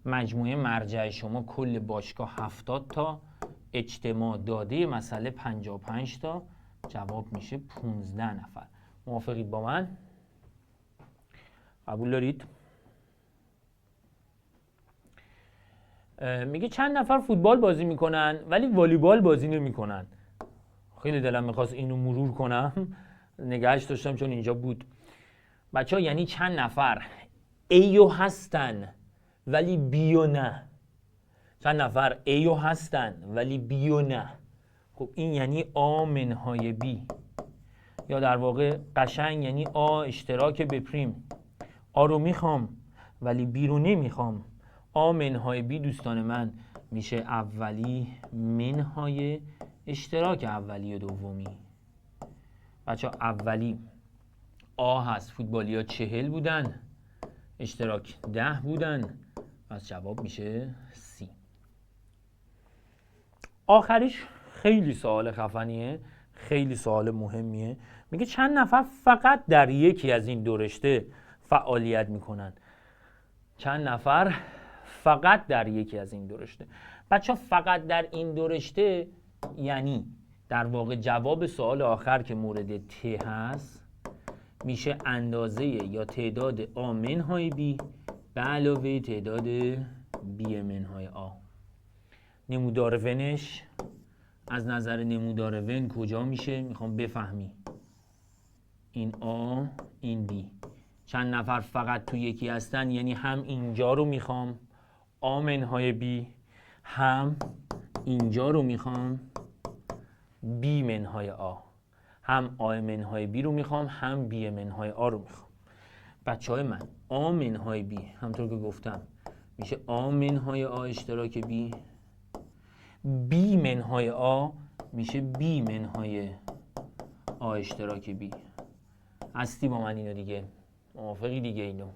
مجموعه مرجع شما کل باشگاه 70 تا، اجتماع داده مسئله 55 تا، جواب میشه 15 نفر. موافقید با من؟ قبول دارید؟ میگه چند نفر فوتبال بازی میکنن ولی والیبال بازی نمیکنن. خیلی دلم میخواست اینو مرور کنم، نگهش داشتم چون اینجا بود. بچه ها یعنی چند نفر ایو هستن ولی بیو نه. چند نفر ایو هستن ولی بیو نه. خب این یعنی آ منهای بی، یا در واقع قشنگ یعنی آ اشتراک ب پریم. آ رو میخوام ولی بی رو نمیخوام. آ منهای بی دوستان من میشه اولی منهای اشتراک اولی و دومی. بچه اولی آ هست، فوتبالی ها 40 بودن، اشتراک 10 بودن، پس جواب میشه سی. آخریش خیلی سوال خفنیه، خیلی سوال مهمیه. میگه چند نفر فقط در یکی از این دو رشته فعالیت میکنن؟ چند نفر فقط در یکی از این دو رشته؟ بچه فقط در این دو رشته یعنی در واقع جواب سوال آخر که مورد ت هست میشه اندازه یا تعداد آ منهای بی به علاوه تعداد بی منهای آ. نمودار ونش از نظر نمودار ون کجا میشه؟ میخوام بفهمی. این آ این بی. چند نفر فقط تو یکی هستن یعنی هم اینجا رو میخوام آ منهای بی، هم اینجا رو میخوام بی منهای آ. هم آ منهای بی رو میخوام هم بی منهای آ رو میخوام. بچه های من آ منهای بی همطور که گفتم میشه آ منهای آ اشتراک بی، بی منهای آ میشه بی منهای آ اشتراک بی. هستی با من اینو دیگه؟ موافقی دیگه اینو؟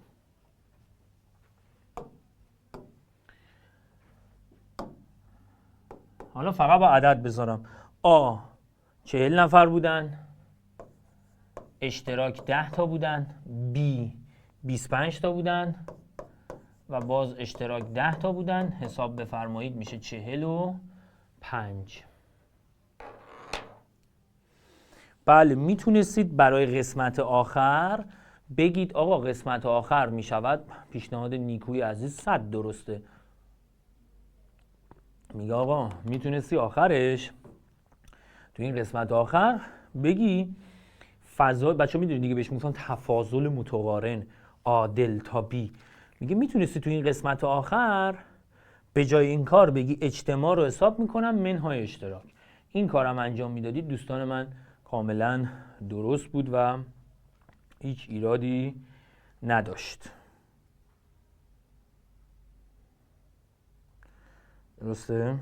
حالا فقط با عدد بذارم. آ 40 نفر بودن، اشتراک 10 تا بودن، بی 25 تا بودن و باز اشتراک 10 تا بودن. حساب بفرمایید میشه 45. بله میتونستید برای قسمت آخر بگید آقا قسمت آخر میشود، پیشنهاد نیکوی عزیز 100 درسته. میگه آقا میتونستی آخرش تو این قسمت آخر بگی فضا، بچه میدونید دیگه بهش میگفتن تفاضل متقارن آ دلتا بی. میگه میتونستی تو این قسمت آخر به جای این کار بگی اجتماع رو حساب میکنم منهای اشتراک. این کارم انجام میدادید دوستان من کاملا درست بود و هیچ ایرادی نداشت. درسته؟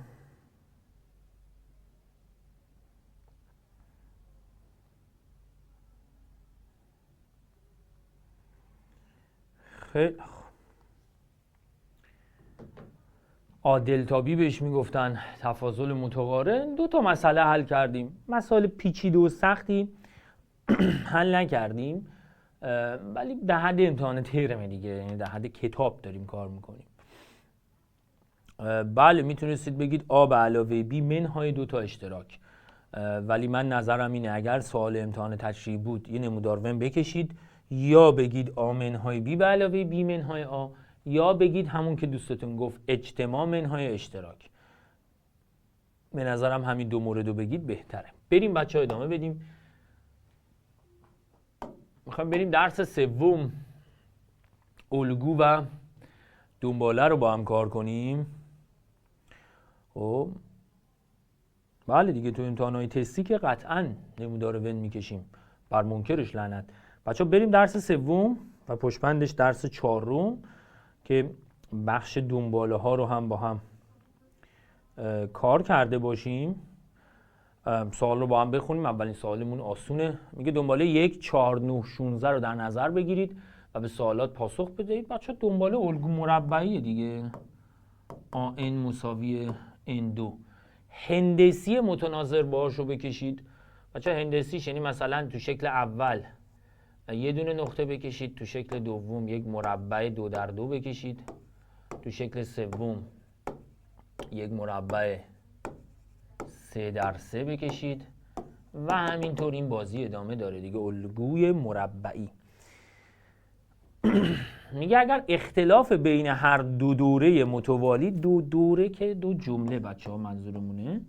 خیلی آ دلتا بی بهش میگفتن تفاضل متقارن. دو تا مسئله حل کردیم، مسائل پیچیده و سختی حل نکردیم ولی در حد امتحان ترم دیگه، یعنی در حد کتاب داریم کار میکنیم. بله میتونستید بگید آ به علاوه بی منهای 2 تا اشتراک، ولی من نظرم اینه اگر سوال امتحان تشریحی بود یه نمودار ون بکشید، یا بگید آ منهای بی به علاوه بی منهای آ، یا بگید همون که دوستتون گفت اجتماع منهای اشتراک. به نظرم همین دو موردو بگید بهتره. بریم بچه ها ادامه بدیم. میخوایم بریم درس سوم، الگو و دنباله رو با هم کار کنیم. خب بله دیگه تو امتحانات تستی که قطعاً نمودار ون میکشیم، بر منکرش لعنت. بچه‌ها بریم درس سوم و پشتبندش درس 4 که بخش دنباله ها رو هم با هم کار کرده باشیم. سوال رو با هم بخونیم. اولین سوالمون آسونه. میگه دنباله 1 4 9 16 رو در نظر بگیرید و به سوالات پاسخ بدهید. بچه‌ها دنباله الگو مربعی دیگه. AN مساوی N2. هندسی متناظر باهاش رو بکشید. بچه‌ها هندسیش یعنی مثلا تو شکل اول یه دونه نقطه بکشید، تو شکل دوم یک مربع 2 در 2 بکشید، تو شکل سوم یک مربع 3 در 3 بکشید و همینطور این بازی ادامه داره دیگه. الگوی مربعی. میگه اگر اختلاف بین هر دو دوره متوالی، دو دوره که دو جمله بچه‌ها منظورمونه،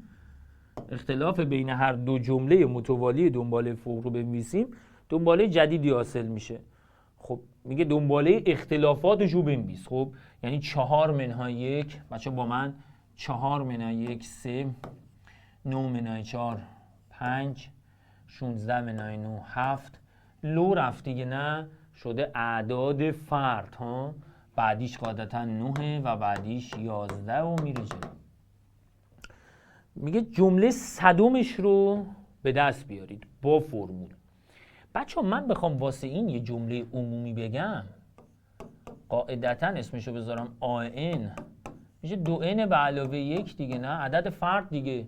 اختلاف بین هر دو جمله متوالی دنباله فوق رو بنویسیم، دنباله جدیدی حاصل میشه. خب میگه دنباله اختلافاتش رو بنویس. خب یعنی 4 منهای 1 بچه با من 4 منهای 1 3 9 منهای 4 5 16 منهای 9 7 لو رفت دیگه، نه شده اعداد فرد ها. بعدیش قاعدتا 9 و بعدیش 11 و میره جلو. میگه جمله صدومش رو به دست بیارید با فرمول. بچه من بخوام واسه این یه جمله عمومی بگم، قاعدتا اسمشو بذارم AN میشه 2N به علاوه 1 دیگه، نه عدد فرد دیگه.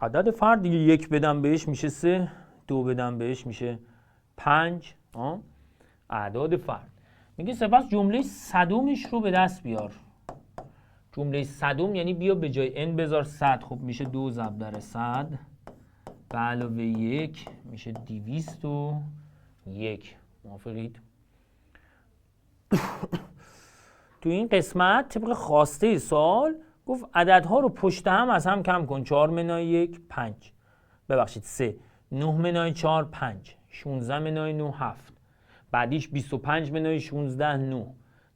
عدد فرد دیگه، 1 بدم بهش میشه 3، 2 بدم بهش میشه 5. اعداد فرد. میگه سپس جمله صدومش رو به دست بیار. جمله صدوم یعنی بیا به جای n بذار 100. خب میشه 2 ضرب در 100 به علاوه 1 میشه 201. موافقید؟ تو این قسمت طبق خواسته سوال گفت عددها رو پشت هم از هم کم کن. 4 منهای 1 5، ببخشید 3، 9 منهای 4 5، 16 منهای 9 7، بعدیش 25 منهای 16 9.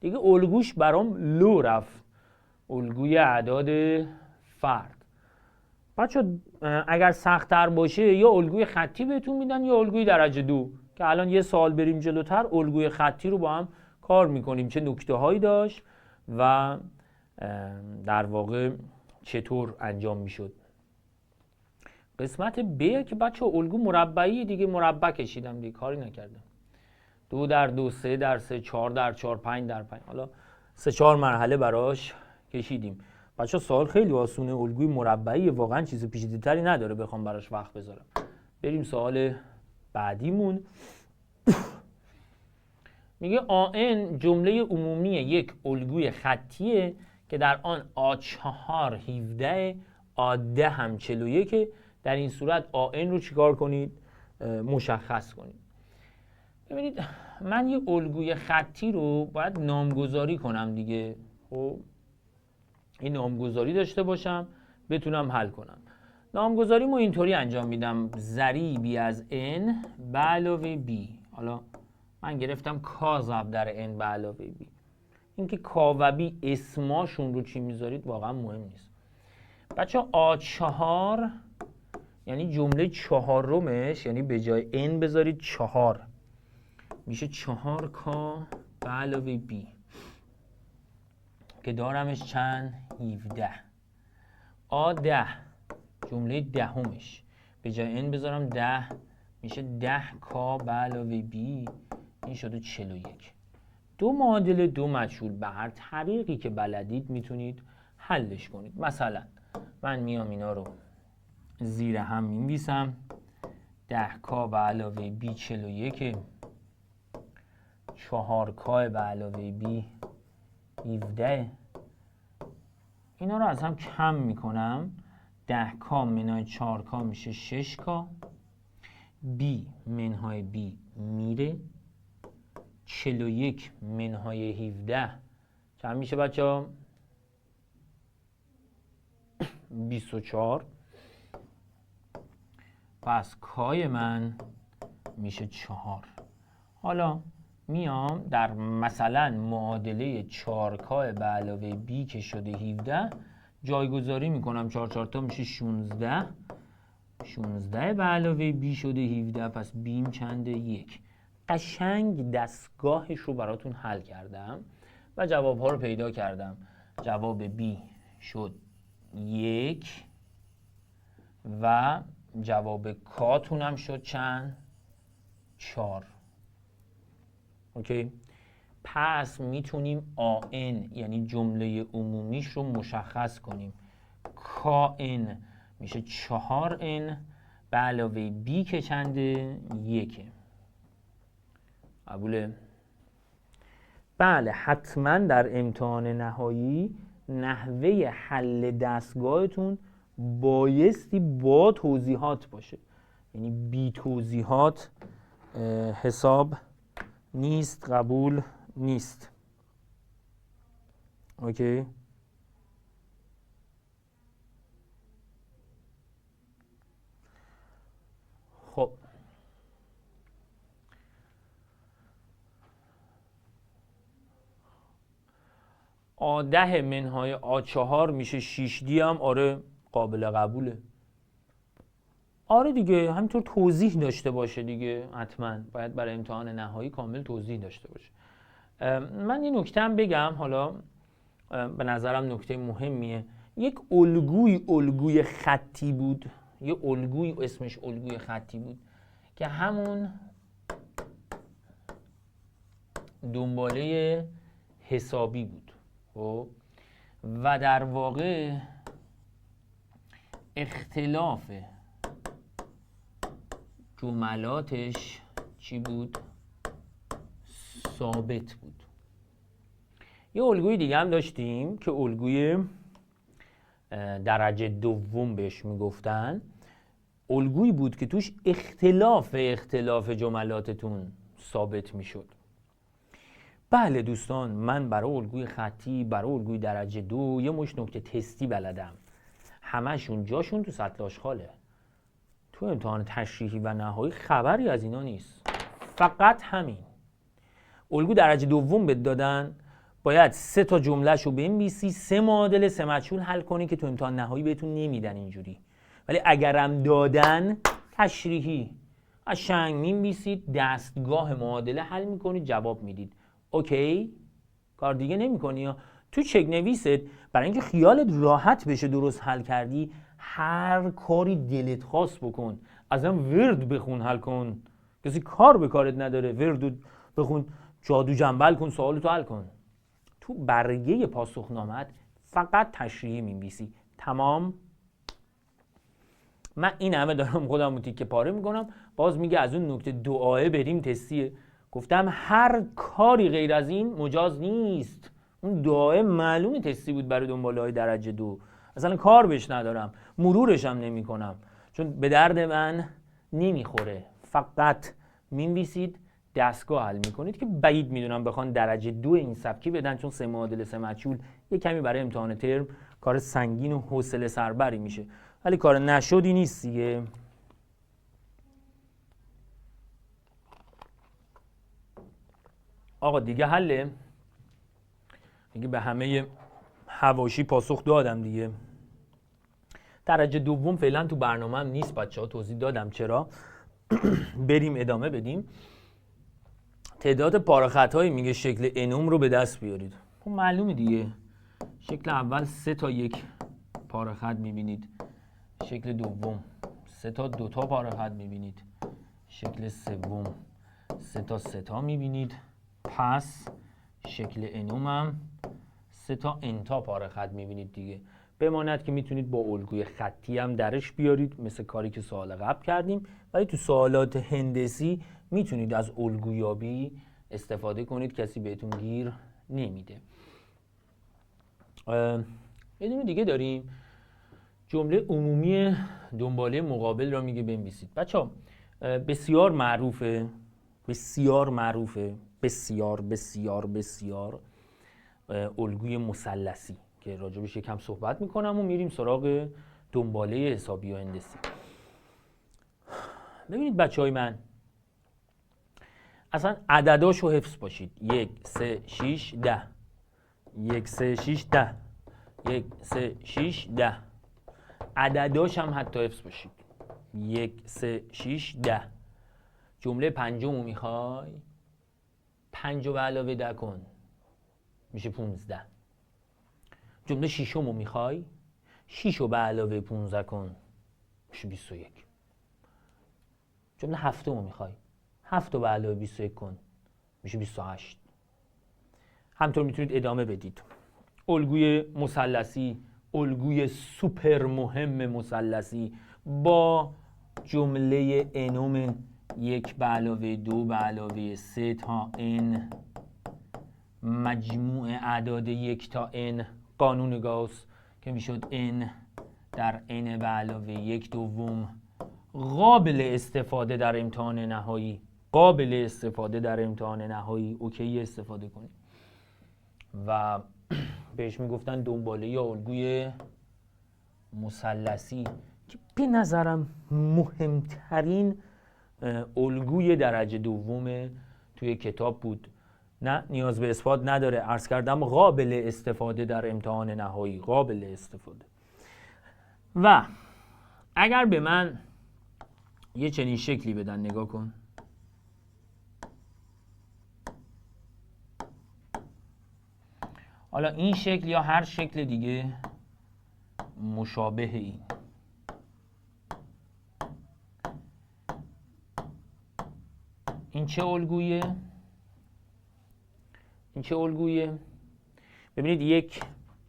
دیگه الگوش برام لو رفت، الگوی اعداد فرد. بچه اگر سخت‌تر باشه یا الگوی خطی بهتون میدن یا الگوی درجه 2 که الان یه سوال بریم جلوتر الگوی خطی رو با هم کار میکنیم، چه نکته هایی داشت و در واقع چطور انجام میشد. قسمت ب که بچه الگو مربعی دیگه، مربع کشیدم دیگه، کاری نکردم. 2 در 2 3 در 3 4 در 4 5 در 5. حالا 3-4 مرحله براش کشیدیم. بچه سوال خیلی آسونه، الگوی مربعی، واقعا چیز پیچیده‌تری نداره بخوام براش وقت بذارم. بریم سوال بعدیمون. میگه AN جمله عمومی یک الگوی خطیه که در آن A4 17 A10 هم 41. در این صورت AN رو چیکار کنید؟ مشخص کنید. ببینید من یه الگوی خطی رو باید نامگذاری کنم دیگه. خب این نامگذاری داشته باشم بتونم حل کنم. نامگذاریمو اینطوری انجام میدم: ضریبی از n به علاوه b. حالا من گرفتم k ضرب در n به علاوه b. اینکه k و b اسماشون رو چی میذارید واقعا مهم نیست. بچه A4 یعنی جمله چهارمش، یعنی به جای n بذارید 4 میشه 4k به علاوه b که دارمش چند؟ 17. A10 جمله دهمش به جای n بذارم 10 میشه 10k به علاوه b. این شده 41. دو معادله دو مجهول به هر طریقی که بلدید میتونید حلش کنید. مثلا من میام اینا رو زیر هم می‌نویسم. 10k به علاوه b 41، 4k به علاوه b 17. اینا رو از هم کم میکنم. 10k منهای 4k میشه 6k. b منهای b میره. 41 منهای 17 چند میشه بچه ها؟ 24. پس کای من میشه 4. حالا میام در مثلا معادله 4k به علاوه b که شده 17 جایگذاری میکنم. 4 4 تا میشه 16. 16 به علاوه b شده 17. پس بیم چنده؟ 1. قشنگ دستگاهش رو براتون حل کردم و جوابها رو پیدا کردم. جواب b شد 1، و جواب کاتون هم شد چند؟ 4. اوکی. پس میتونیم آن یعنی جمله عمومیش رو مشخص کنیم. کان میشه 4n به علاوه b که چنده؟ 1. قبوله؟ بله، حتما در امتحان نهایی نحوه حل دستگاهتون بایستی با توضیحات باشه، یعنی بی توضیحات حساب نیست، قبول نیست. اوکی. خب A10 منهای A4 میشه 6D هم آره قابل قبوله. آره دیگه همینطور توضیح داشته باشه دیگه، حتما باید برای امتحان نهایی کامل توضیح داشته باشه. من یه نکته هم بگم، حالا به نظرم نکته مهمیه. یک الگوی خطی بود، یه الگوی اسمش الگوی خطی بود که همون دنباله حسابی بود و در واقع اختلاف جملاتش چی بود؟ ثابت بود. یه الگوی دیگه هم داشتیم که الگوی درجه دوم بهش میگفتن. الگویی بود که توش اختلاف جملاتتون ثابت میشد. بله دوستان، من برای الگوی خطی، برای الگوی درجه 2 یه مش نکته تستی بلدم، همشون جاشون تو سطل آشغاله. تو امتحان تشریحی و نهایی خبری از اینا نیست، فقط همین. الگو درجه دوم بهت دادن، باید 3 تا جملهشو بنویسی، 3 معادله 3 مجهول حل کنی که تو امتحان نهایی بهتون نمیدن اینجوری. ولی اگرم دادن تشریحی قشنگ می‌نویسید، دستگاه معادله حل میکنید، جواب میدید. اوکی؟ کار دیگه نمی‌کنی. تو چک نویست برای اینکه خیالت راحت بشه درست حل کردی، هر کاری دلت خواست بکن. ازم ورد بخون حل کن، کسی کار به کارت نداره. ورد بخون، جادو جنبل کن، سوالتو حل کن. تو برگه پاسخنامه‌ات فقط تشریحی می‌نویسی. تمام. من این همه دارم خودم رو تیکه پاره میکنم، باز میگه از اون نکته دعایه بریم تستیه. گفتم هر کاری غیر از این مجاز نیست. اون دعایه معلومه تستی بود برای دنباله‌های درجه 2، اصلا کار بهش ندارم، مرورش هم نمی کنم چون به درد من نمیخوره. فقط مینویسید، دستگاه حل میکنید که بعید میدونم بخوان درجه 2 این سبکی بدن، چون 3 معادله 3 مجهول یه کمی برای امتحان ترم کار سنگین و حوصله سربری میشه، ولی کار نشدی نیست دیگه. آقا دیگه حله دیگه، به همه حواشی پاسخ دادم دیگه. درجه دوم فعلا تو برنامه‌ام نیست بچه‌ها، توضیح دادم چرا. بریم ادامه بدیم. تعداد پاراخط‌های میگه شکل انوم رو به دست بیارید. خب معلومه دیگه، شکل اول 3 تا 1 پاراخط میبینید، شکل دوم 3 تا 2 تا پاراخط میبینید، شکل سوم 3 تا 3 تا میبینید. پس شکل انوم هم 3 تا n تا پاراخط میبینید دیگه. بماند که میتونید با الگوی خطی هم درش بیارید، مثل کاری که سوال قبل کردیم، ولی تو سوالات هندسی میتونید از الگویابی استفاده کنید، کسی بهتون گیر نمیده. یه دونه دیگه داریم، جمله عمومی دنباله مقابل را میگه بنویسید. بچه‌ها بسیار معروفه، بسیار الگوی مثلثی که راجبش یکم صحبت میکنم و میریم سراغ دنباله حسابی و هندسی. ببینید بچهای من، اصلا عدداشو حفظ باشید. 1 3 6 10 1 3 6 10 1 3 6 10. عدداش هم حتی حفظ باشید. 1 3 6 10. جمله پنجمو میخوای 5 رو به علاوه 10 کن میشه 15. جمله ششمو میخوای 6 رو به علاوه 15 کن میشه 21. جمله هفتمو میخوای 7 به علاوه 21 کن میشه 28. همطور میتونید ادامه بدید. الگوی مثلثی، الگوی سوپر مهم مثلثی با جمله انوم 1 به علاوه 2 به علاوه 3 تا n مجموع اعداد 1 تا n قانون گاوس که میشد n در n به علاوه 1 دوم قابل استفاده در امتحان نهایی. قابل استفاده در امتحان نهایی اوکی استفاده کنید و بهش میگفتن دنباله یا الگوی مثلثی که به نظرم مهمترین الگوی درجه دوم توی کتاب بود. نه نیاز به اثبات نداره، عرض کردم قابل استفاده در امتحان نهایی، قابل استفاده. و اگر به من یه چنین شکلی بدن، نگاه کن، حالا این شکل یا هر شکل دیگه مشابه این چه الگویه؟ این چه الگویه؟ ببینید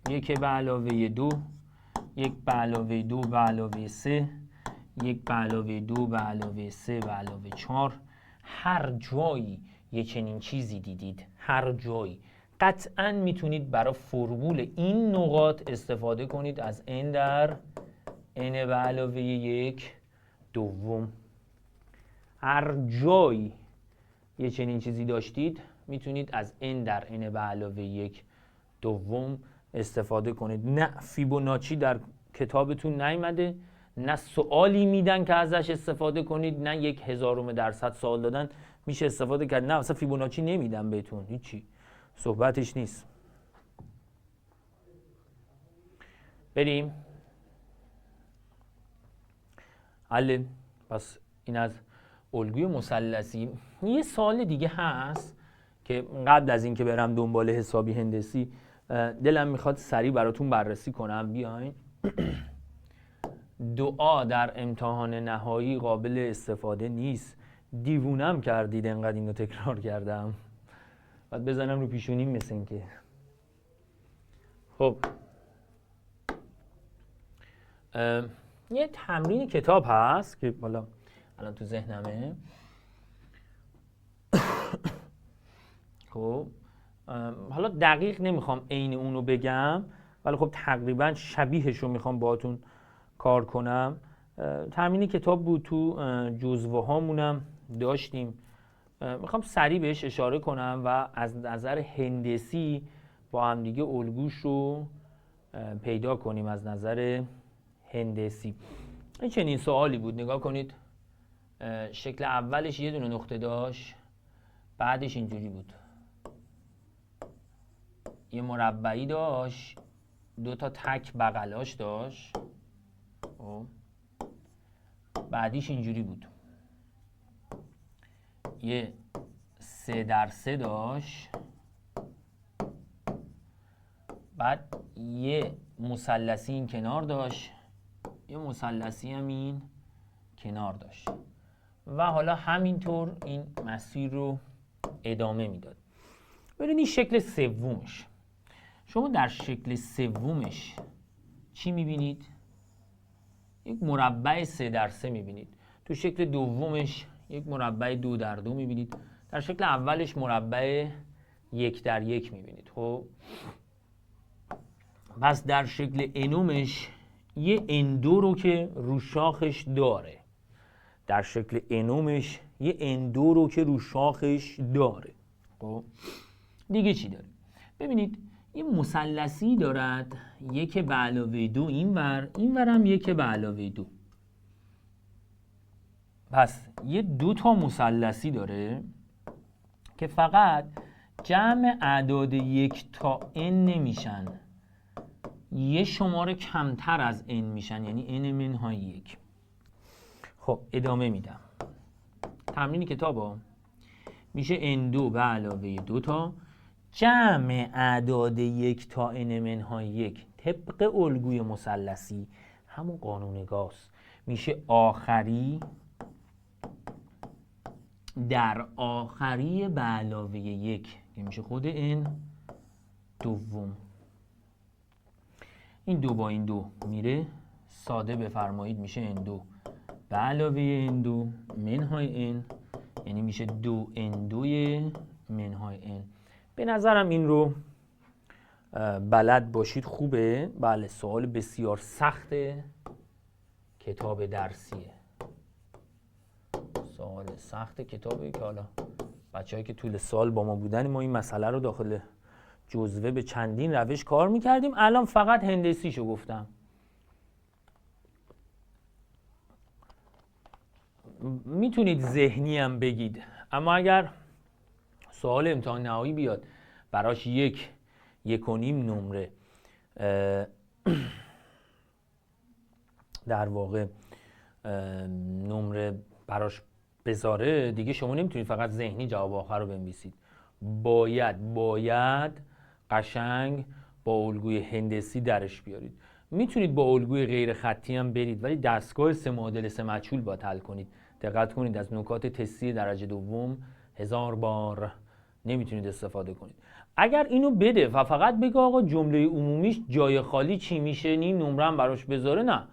یک به علاوه 2، 1 به علاوه 2 به علاوه 3، 1 به علاوه 2 به علاوه 3 به علاوه 4. هر جایی یه چنین چیزی دیدید، هر جایی قطعاً میتونید برای فرمول این نقاط استفاده کنید از n در n به علاوه 1 دوم. هر جایی یه چنین چیزی داشتید میتونید از n در n به علاوه 1 دوم استفاده کنید. نه فیبوناچی در کتابتون نیامده، نه سوالی میدن که ازش استفاده کنید، نه 1/1000% سوال دادن میشه استفاده کرد، نه اصلا فیبوناچی نمیدن بهتون، هیچی صحبتش نیست. بریم حل. پس این از الگوی مثلثی. یه سوال دیگه هست که قبل از این که برم دنبال حسابی هندسی دلم میخواد سریع براتون بررسی کنم. بیاین. دعا در امتحان نهایی قابل استفاده نیست. دیوونم کردید انقدر اینو تکرار کردم. بعد بزنم رو پیشونیم مثل این که. خب یه تمرین کتاب هست که بالا الان تو ذهنمه. خب حالا دقیق نمیخوام عین اونو بگم، ولی خب تقریبا شبیهش رو میخوام باهاتون کار کنم. تمرین کتاب بود، تو جزوه هامونم داشتیم. میخوام سریع بهش اشاره کنم و از نظر هندسی با هم دیگه الگوش رو پیدا کنیم. از نظر هندسی این چنین سوالی بود، نگاه کنید. شکل اولش یه دونه نقطه داشت، بعدش اینجوری بود، یه مربعی داشت، 2 تا تک بغلاش داشت، بعدیش اینجوری بود، یه 3x3 داشت، بعد یه مثلثی این کنار داشت، یه مثلثی هم این کنار داشت و حالا همینطور این مسیر رو ادامه میداد. ببینید این شکل سومش. شما در شکل سومش چی میبینید؟ یک مربع 3x3 میبینید. تو شکل دومش یک مربع 2x2 میبینید. در شکل اولش مربع 1x1 میبینید. خب پس در شکل انومش یه اندو رو که رو شاخش داره. در شکل انومش یه اندو رو که رو شاخش داره. خب دیگه چی داره؟ ببینید یه مثلثی دارد، 1 به علاوه 2 اینور، اینور هم 1 به علاوه 2. پس یه 2 تا مثلثی داره که فقط جمع اعداد 1 تا n نمیشن، یه شماره کمتر از n میشن، یعنی n منهای 1. خب ادامه میدم. تمرین کتابا میشه n2 به علاوه 2 تا جمع اعداد 1 تا n منهای 1 طبق الگوی مثلثی، همون قانون گاس. میشه آخری در آخری به علاوه 1 که میشه خود n دوم. این 2 با این 2 میره، ساده بفرمایید میشه n2 به علاوه n2 منهای n، یعنی میشه 2n2 منهای n. به نظرم این رو بلد باشید خوبه. بله، سوال بسیار سخت کتاب درسیه، سوال سخت کتابی که حالا بچه‌هایی که طول سال با ما بودن ما این مسئله رو داخل جزوه به چندین روش کار میکردیم. الان فقط هندسیشو گفتم. میتونید ذهنی هم بگید، اما اگر سوال امتحان نهایی بیاد براش 1.5 نمره در واقع نمره براش بذاره، دیگه شما نمیتونید فقط ذهنی جواب آخر رو بنویسید. باید قشنگ با الگوی هندسی درش بیارید. میتونید با الگوی غیر خطی هم برید، ولی دستگاه 3 معادل 3 مجهول باید حل کنید. دقت کنید از نکات تستی درجه دوم 1000 بار نمیتونید استفاده کنید. اگر اینو بده و فقط بگه آقا جمله عمومیش جای خالی چی میشه، نیم نمره هم براش بذاره، نه،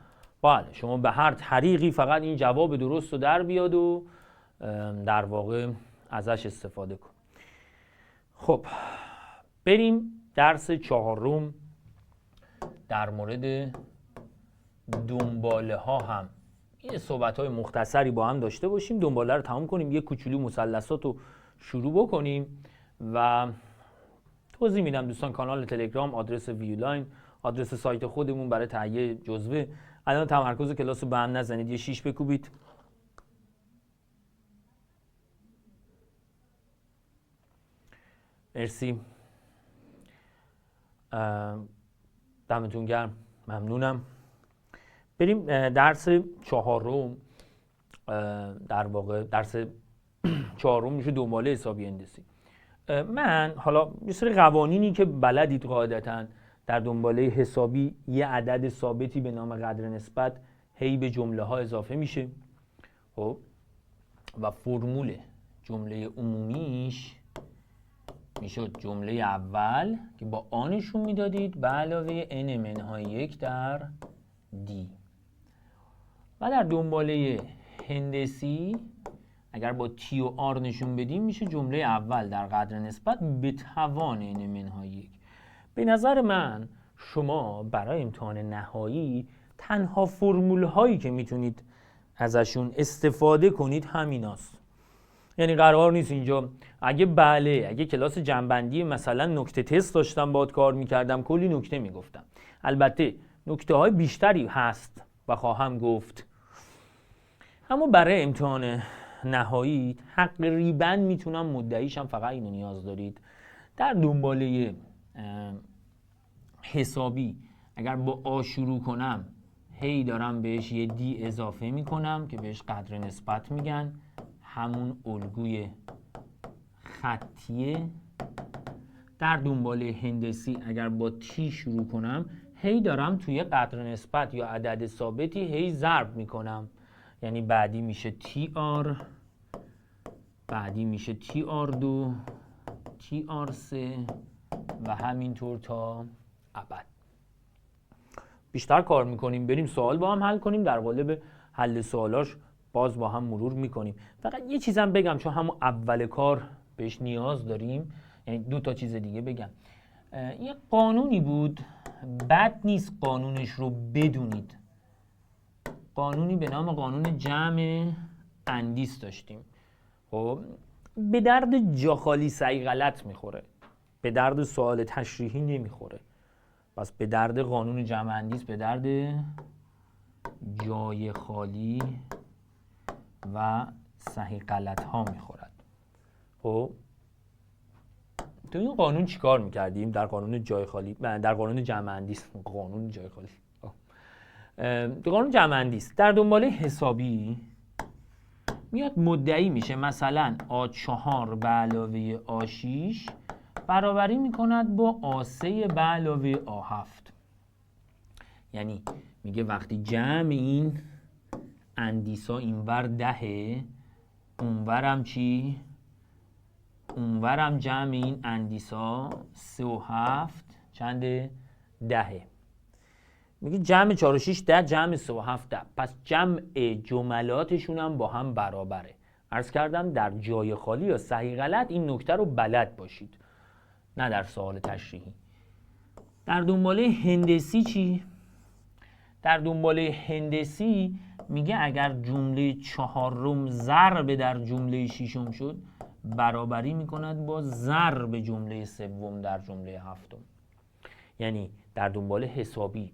بله شما به هر طریقی فقط این جواب درست رو در بیاد و در واقع ازش استفاده کن. خب بریم درس 4 در مورد دنباله ها هم یه صحبت های مختصری با هم داشته باشیم. دنباله رو تمام کنیم، یه کوچولو مثلثات رو شروع بکنیم و توضیح میدم دوستان. کانال تلگرام، آدرس ویولاین، آدرس سایت خودمون برای تهیه جزوه. الان تمرکز کلاس رو به هم نزنید، یه 6 بکوبید. مرسی، دمتون گرم، ممنونم. بریم درس 4 در واقع درس 4 میشه دنباله حسابی هندسی. من حالا یه سری قوانینی که بلدید قاعدتاً در دنباله حسابی یه عدد ثابتی به نام قدر نسبت هی به جمله ها اضافه میشه. خب و فرمول جمله عمومیش میشد جمله اول که با آنشون میدادید به علاوه n منهای 1 در d. و در دنباله هندسی اگر با t و r نشون بدیم میشه جمله اول در قدر نسبت به توان n منهای 1. به نظر من شما برای امتحان نهایی تنها فرمول هایی که میتونید ازشون استفاده کنید همیناست. یعنی قرار نیست اینجا اگه کلاس جنبندی مثلا نکته تست داشتم باهات کار میکردم کلی نکته میگفتم. البته نکته های بیشتری هست و خواهم گفت، اما برای امتحان نهایی تقریبا میتونم مدعیشم فقط اینو نیاز دارید. در دنباله حسابی اگر با آ شروع کنم هی دارم بهش یه دی اضافه میکنم که بهش قدر نسبت میگن، همون الگوی خطیه. در دنباله هندسی اگر با تی شروع کنم هی دارم توی قدر نسبت یا عدد ثابتی هی ضرب میکنم، یعنی بعدی میشه تی آر، بعدی میشه تی آر 2، تی آر 3 و همینطور تا ابد. بیشتر کار میکنیم، بریم سوال با هم حل کنیم، در قالب حل سوالاش باز با هم مرور میکنیم. فقط یه چیزم بگم چون همون اول کار بهش نیاز داریم، یعنی 2 تا چیز دیگه بگم. یه قانونی بود، بد نیست قانونش رو بدونید. قانونی به نام قانون جمع اندیس داشتیم. خب به درد جا خالی صحیح غلط میخوره، به درد سوال تشریحی نمیخوره. پس به درد قانون جمع اندیس، به درد جای خالی و صحیح غلط ها میخورد. خب تو این قانون چیکار میکردیم؟ در قانون جای خالی، در قانون جمع اندیس، قانون جای خالی، در قانون جمع اندیس در دنباله حسابی میاد مدعی میشه مثلا A4 به علاوه A6 برابری میکند با A3 به علاوه A7. یعنی میگه وقتی جمع این اندیسا اینور 10 اونورم چی؟ اونورم جمع این اندیسا 3 و 7 چنده؟ 10. میگه جمع 4 و 6 10 جمع 3 و 7 10. پس جمع جملاتشون هم با هم برابره. عرض کردم در جای خالی یا صحیح غلط این نکته رو بلد باشید، نه در سوال تشریحی. در دنباله هندسی چی؟ در دنباله هندسی میگه اگر جمله 4 ضرب در جمله 6 شد برابری میکند با ضرب جمله 3 در جمله 7. یعنی در دنباله حسابی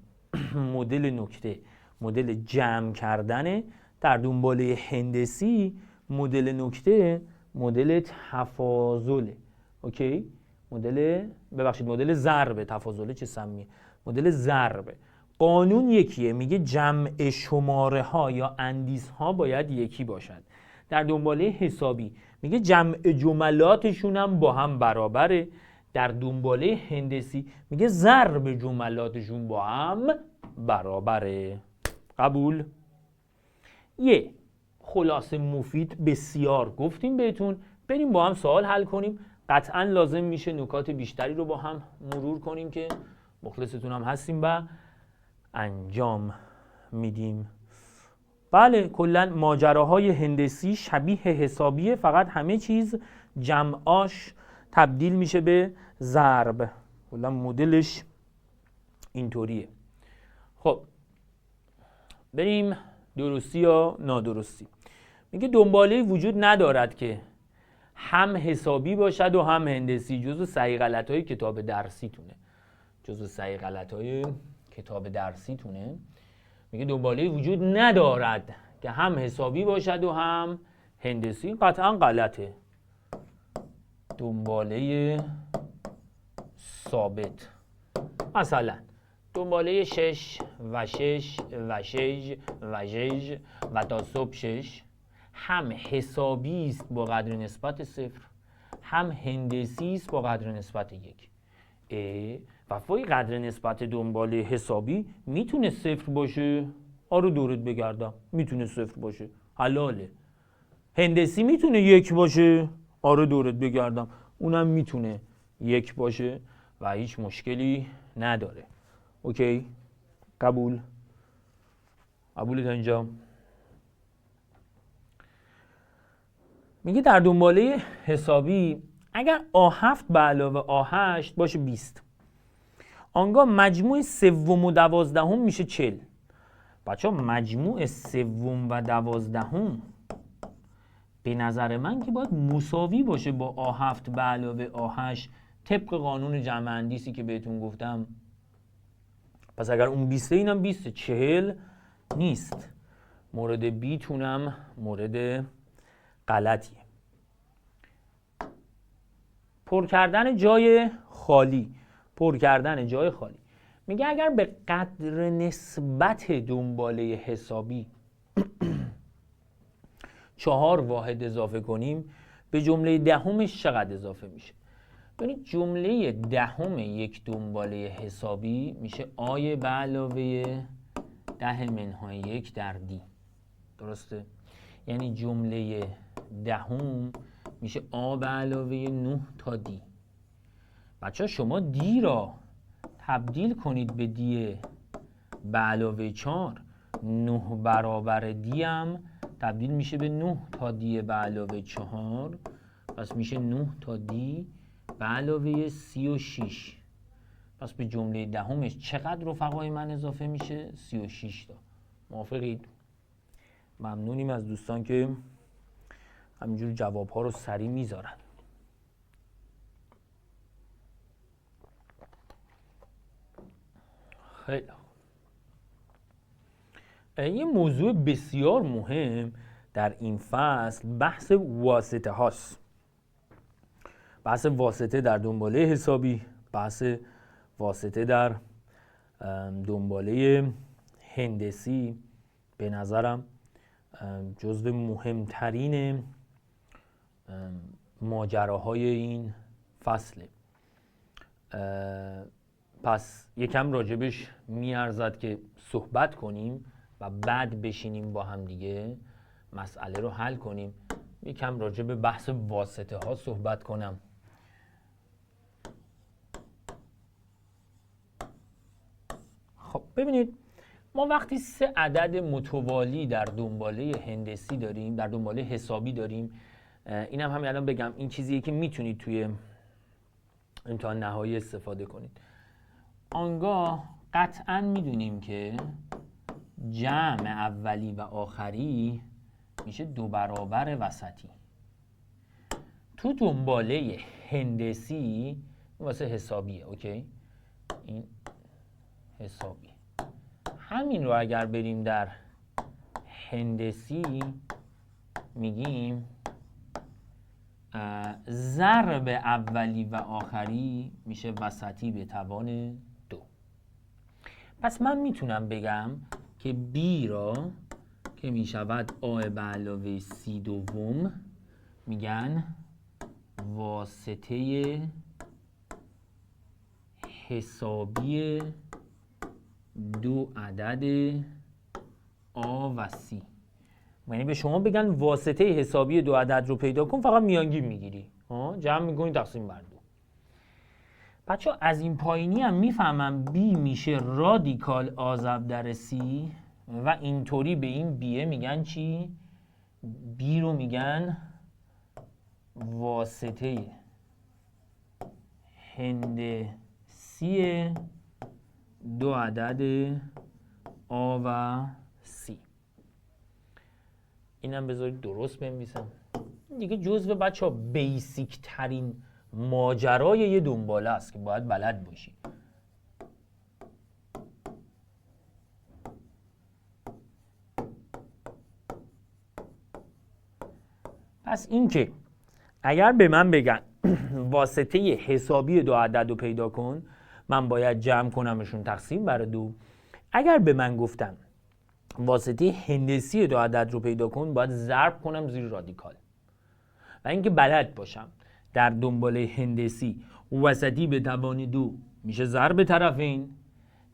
مدل نکته مدل جمع کردنه، در دنباله هندسی مدل نکته مدل تفاضله. اوکی؟ مدل ضربه. تفاضله چه سمیه؟ مدل ضربه. قانون یکیه، میگه جمع شماره ها یا اندیس ها باید یکی باشد. در دنباله حسابی میگه جمع جملاتشون هم با هم برابره. در دنباله هندسی میگه ضرب جملاتشون با هم برابره. قبول؟ یه خلاصه مفید بسیار گفتیم بهتون. بریم با هم سوال حل کنیم. قطعا لازم میشه نکات بیشتری رو با هم مرور کنیم که مخلصتون هم هستیم و انجام میدیم. بله کلا ماجراهای هندسی شبیه حسابیه، فقط همه چیز جمعاش تبدیل میشه به ضرب. کلا مدلش اینطوریه. خب بریم درستی یا نادرستی. میگه دنباله وجود ندارد که هم حسابی باشد و هم هندسی. جزو صحیح غلطهای کتاب درسیتونه. میگه دنباله وجود ندارد که هم حسابی باشد و هم هندسی. قطعا غلطه. دنباله ثابت، مثلا دنباله 6 و 6 و 6 و 6 و تا صبح 6 هم حسابی است با قدر نسبت 0 هم هندسی است با قدر نسبت 1. وفای قدر نسبت دنباله حسابی میتونه 0 باشه؟ آره دورت بگردم میتونه 0 باشه، حلاله. هندسی میتونه 1 باشه؟ آره دورت بگردم اونم میتونه 1 باشه و هیچ مشکلی نداره. اوکی؟ قبول تا اینجا؟ میگه در دنباله حسابی اگر A7 به علاوه A8 باشه 20، آنگاه مجموع 3 و 12 میشه 40. بچه ها مجموع 3 و 12 به نظر من که باید مساوی باشه با A7 به علاوه A8 طبق قانون جمع اندیسی که بهتون گفتم. پس اگر اون 20 اینم 20 40 نیست. مورد B تونم مورد غلطیه. پر کردن جای خالی. میگه اگر به قدر نسبت دنباله حسابی 4 واحد اضافه کنیم به جمله دهمش چقدر اضافه میشه؟ ببینید جمله دهم یک دنباله حسابی میشه آی به علاوه 10 منهای 1 در دی. درسته؟ یعنی جمله دهم میشه آ به علاوه 9 تا دی. بچه شما دی را تبدیل کنید به دی به علاوه 4، 9 برابر دی هم تبدیل میشه به 9 تا دی به علاوه 4، پس میشه 9 تا دی به علاوه 36. پس به جمله دهمش چقدر رفقای من اضافه میشه؟ 36 تا. موافقید؟ ممنونیم از دوستان که همینجور جوابها رو سریع میذارن. خیلی یه موضوع بسیار مهم در این فصل بحث واسطه هاست. بحث واسطه در دنباله حسابی، بحث واسطه در دنباله هندسی به نظرم جزو مهمترین ماجراهای این فصله. پس یکم راجبش میارزد که صحبت کنیم و بعد بشینیم با هم دیگه مسئله رو حل کنیم. یکم راجع به بحث واسطه ها صحبت کنم. خب ببینید، ما وقتی 3 عدد متوالی در دنباله هندسی داریم، در دنباله حسابی داریم، اینم همین الان بگم، این چیزیه که میتونید توی امتحان نهایی استفاده کنید. آنگاه قطعا میدونیم که جمع اولی و آخری میشه 2 برابر وسطی. تو دنباله هندسی واسه حسابیه، اوکی؟ این حسابی. همین رو اگر بریم در هندسی میگیم ضرب اولی و آخری میشه وسطی به توان 2. پس من میتونم بگم که B را که میشود A به علاوه C دوم میگن واسطه حسابی 2 عدد A و C. یعنی به شما بگن واسطه حسابی 2 عدد رو پیدا کن، فقط میانگین میگیری، جمع میکنی تقسیم بر 2. بچه از این پایینی هم میفهمم B میشه رادیکال A ضرب در C و اینطوری به این بیه میگن چی؟ B رو میگن واسطه هندسی 2 عدد A و C. اینم بذارید درست بنویسم. دیگه جزو بچه ها بیسیک ترین ماجرای یه دنباله است که باید بلد باشی. پس این که اگر به من بگن واسطه حسابی 2 عدد رو پیدا کن، من باید جمع کنمشون تقسیم بر 2. اگر به من گفتن واسطه هندسی 2 عدد رو پیدا کن، باید ضرب کنم زیر رادیکال. و اینکه بلد باشم در دنباله هندسی وسطی به توان 2 میشه ضرب طرفین،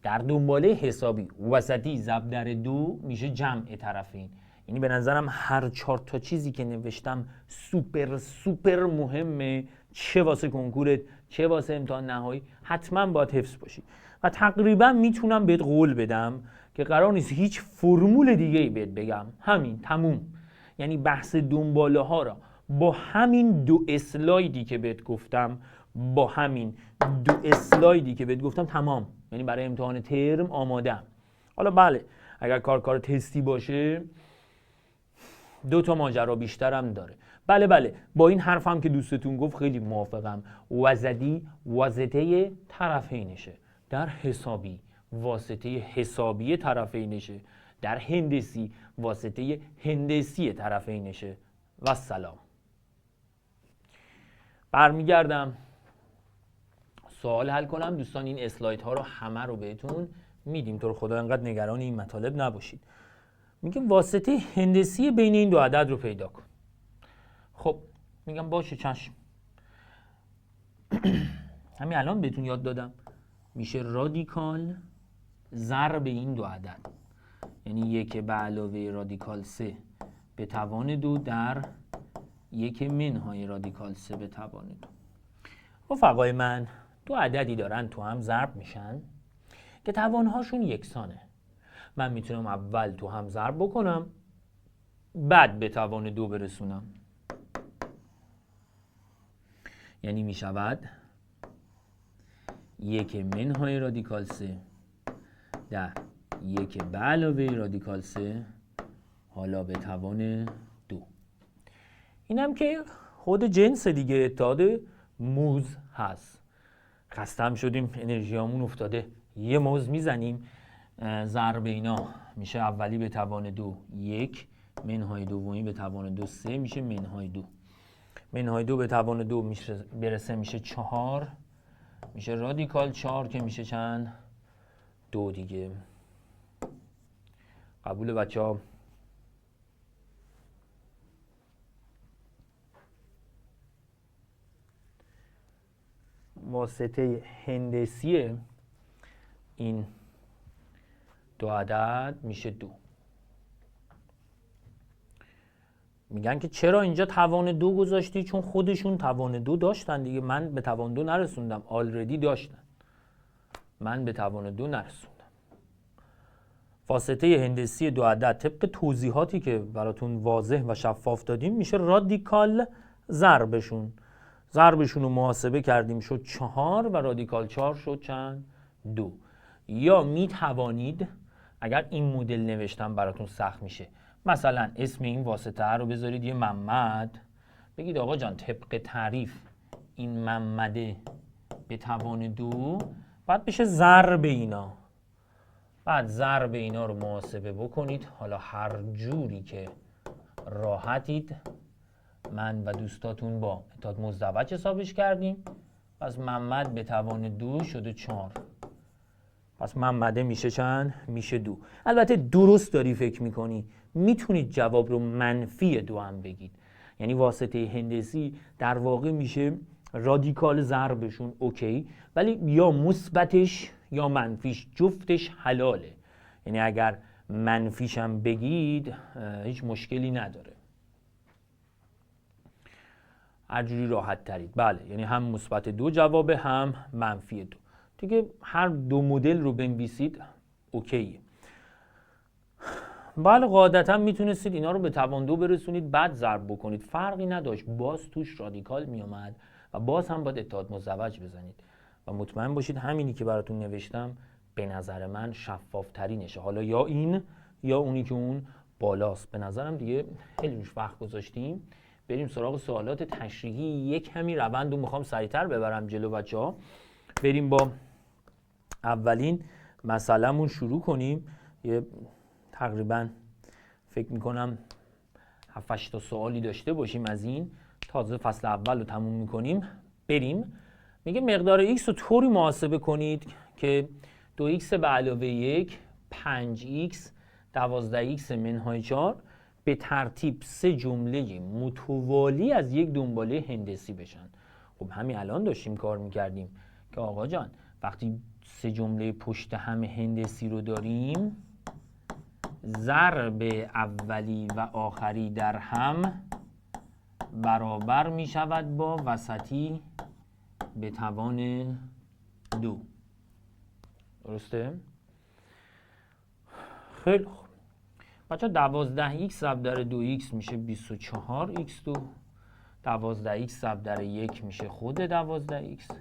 در دنباله حسابی وسطی ضرب در 2 میشه جمع طرفین. یعنی به نظرم هر 4 تا چیزی که نوشتم سوپر مهمه، چه واسه کنکورت چه واسه امتحان نهایی، حتما باید حفظ باشی. و تقریبا میتونم بهت قول بدم که قرار نیست هیچ فرمول دیگه ای بهت بگم، همین تموم. یعنی بحث دنباله ها را با همین 2 اسلایدی که بهت گفتم، تمام. یعنی برای امتحان ترم آمادم. حالا بله، اگر کار تستی باشه 2 تا ماجرا بیشترم داره. بله با این حرفم که دوستتون گفت خیلی موافقم. واسطه طرفینشه. در حسابی واسطه حسابی طرفینشه. در هندسی واسطه هندسی طرفینشه. و سلام. برمیگردم سوال حل کنم. دوستان این اسلاید ها رو همه رو بهتون میدیم، تو رو خدا انقدر نگران این مطالب نباشید. میگم واسطه هندسی بین این 2 عدد رو پیدا کن. خب میگم باشه چشم. همین الان بهتون یاد دادم میشه رادیکال ضرب این 2 عدد، یعنی 1 به علاوه رادیکال 3 به توان 2 در 1 منهای رادیکال 3 به توان 2. رفقای من 2 عددی دارن تو هم ضرب میشن که توانهاشون یکسانه. من میتونم اول تو هم ضرب بکنم، بعد به توان 2 برسونم. یعنی میشود 1 منهای رادیکال 3 در 1 به علاوه رادیکال 3 حالا به توان 2. اینم که خود جنس دیگه، اتحاد موز هست. خستم شدیم، انرژیامون افتاده، یه موز میزنیم. ضرب اینا میشه اولی به توان 2 1 منهای دومی به توان 2 3 میشه منهای 2. منهای 2 به توان 2 میشه برسه میشه 4 میشه رادیکال 4 که میشه چند؟ 2 دیگه. قبول بچه ها؟ واسطه هندسی این 2 عدد میشه 2. میگن که چرا اینجا توان 2 گذاشتی؟ چون خودشون توان 2 داشتن دیگه. من به توان 2 نرسوندم، آلردی داشتن، من به توان 2 نرسوندم. واسطه هندسی دو عدد طبق توضیحاتی که براتون واضح و شفاف دادیم میشه رادیکال ضربشون. ضربشون رو محاسبه کردیم شد 4 و رادیکال 4 شد چند؟ 2. یا میتوانید اگر این مدل نوشتم براتون سخت میشه، مثلا اسم این واسطه رو بذارید یه محمد، بگید آقا جان طبق تعریف این محمده به توان 2 بعد بشه ضرب اینا، بعد ضرب اینا رو محاسبه بکنید. حالا هر جوری که راحتید، من و دوستاتون با اتحاد مزدوج حسابش کردیم. پس محمد به توان 2 شده 4. پس محمده میشه چند؟ میشه 2. البته درست داری فکر میکنی، میتونید جواب رو منفی 2 هم بگید. یعنی واسطه هندسی در واقع میشه رادیکال ضربشون، اوکی، ولی یا مثبتش یا منفیش جفتش حلاله. یعنی اگر منفیش هم بگید هیچ مشکلی نداره، هر جوری راحت ترید. بله، یعنی هم مثبت 2 جوابه هم منفی 2 دیگه. هر دو مدل رو بنویسید اوکیه. بله، قاعدتا میتونستید اینا رو به توان 2 برسونید بعد ضرب بکنید، فرقی نداشت، باز توش رادیکال میومد و باز هم باید اتحاد مزدوج بزنید. و مطمئن باشید همینی که براتون نوشتم به نظر من شفاف ترینشه. حالا یا این یا اونی که اون بالاست. به نظرم دیگه خیلی روش وقت گذاشتیم، بریم سراغ سوالات تشریحی. یک کمی روند رو میخوام سریعتر ببرم جلو بچه‌ها. بریم با اولین مسئله‌مون شروع کنیم. یه تقریبا فکر میکنم 7-8 تا سوالی داشته باشیم از این. تازه فصل اول رو تموم میکنیم. بریم. میگه مقدار x رو طوری محاسبه کنید که 2x به علاوه 1 5x 12x منهای 4 به ترتیب 3 جمله متوالی از یک دنباله هندسی بشن. خب همین الان داشتیم کار میکردیم که آقا جان وقتی 3 جمله پشت هم هندسی رو داریم، ضرب اولی و آخری در هم برابر می شود با وسطی به توان 2. درسته؟ خیلی خوب بچه، 12x ضرب در 2x میشه 24x2. 12x ضرب در 1 میشه خود 12x.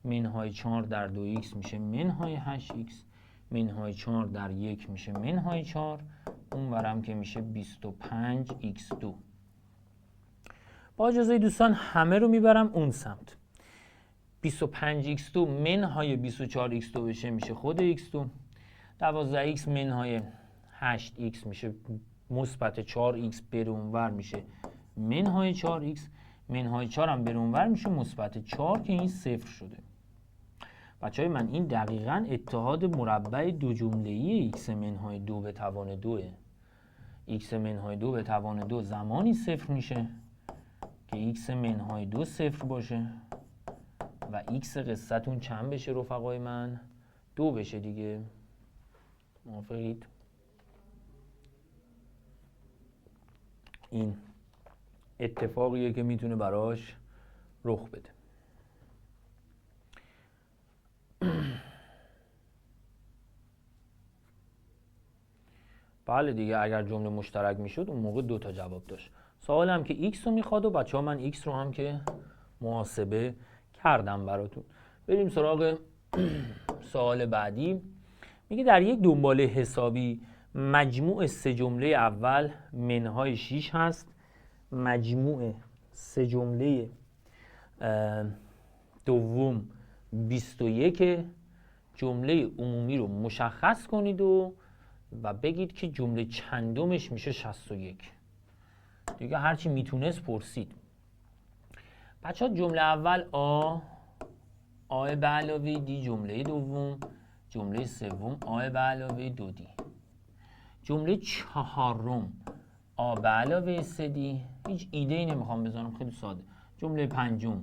منهای 4 در 2x میشه منهای 8x. منهای 4 در 1 میشه منهای 4. اون ورم که میشه 25x2. با اجازه دوستان همه رو میبرم اون سمت. 25x2 منهای 24x2 بشه میشه خود x2. 12x منهای 8x میشه مثبت 4x بره اونور میشه منهای 4x. منهای 4 هم بره اونور میشه مثبت 4 که این صفر شده. بچهای من این دقیقاً اتحاد مربع دو جمله‌ای x منهای 2 به توان 2. x منهای 2 به توان 2 زمانی صفر میشه که x منهای 2 صفر باشه و x قصتون چند بشه رفقای من؟ 2 بشه دیگه. موافقید؟ این اتفاقیه که میتونه براش رخ بده. بله دیگه، اگر جمله مشترک میشد اون موقع 2 تا جواب داشت. سوالم که x رو میخواد و بچه ها من x رو هم که محاسبه کردم براتون. بریم سراغ سوال بعدی. میگه در یک دنباله حسابی مجموع 3 جمله اول منهای 6 هست، مجموع 3 جمله دوم 21. جمله عمومی رو مشخص کنید و بگید که جمله چندمش میشه 61. دیگه هرچی میتونست پرسید. بچه ها جمله اول آ به علاوه دی، جمله دوم، جمله سوم آ به علاوه 2 دی، جمله چهارم آ به علاوه 3 دی. هیچ ایده ای نمیخوام بزنم، خیلی ساده. جمله پنجم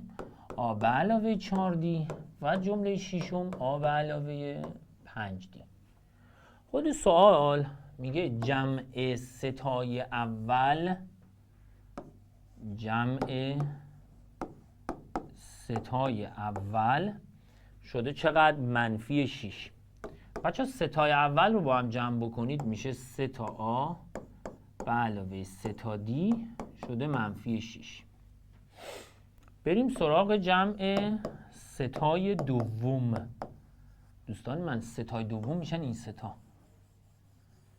آ به علاوه 4 دی و جمله ششم آ به علاوه 5 دی. خود سوال میگه جمع ستای اول جمع ستای اول شده چقدر؟ منفی 6. بچه ستای اول رو با هم جمع بکنید میشه 3 تا آ به علاوه 3 تا دی شده منفی 6. بریم سراغ جمع ستای دوم. دوستان من ستای دوم میشن این ستا،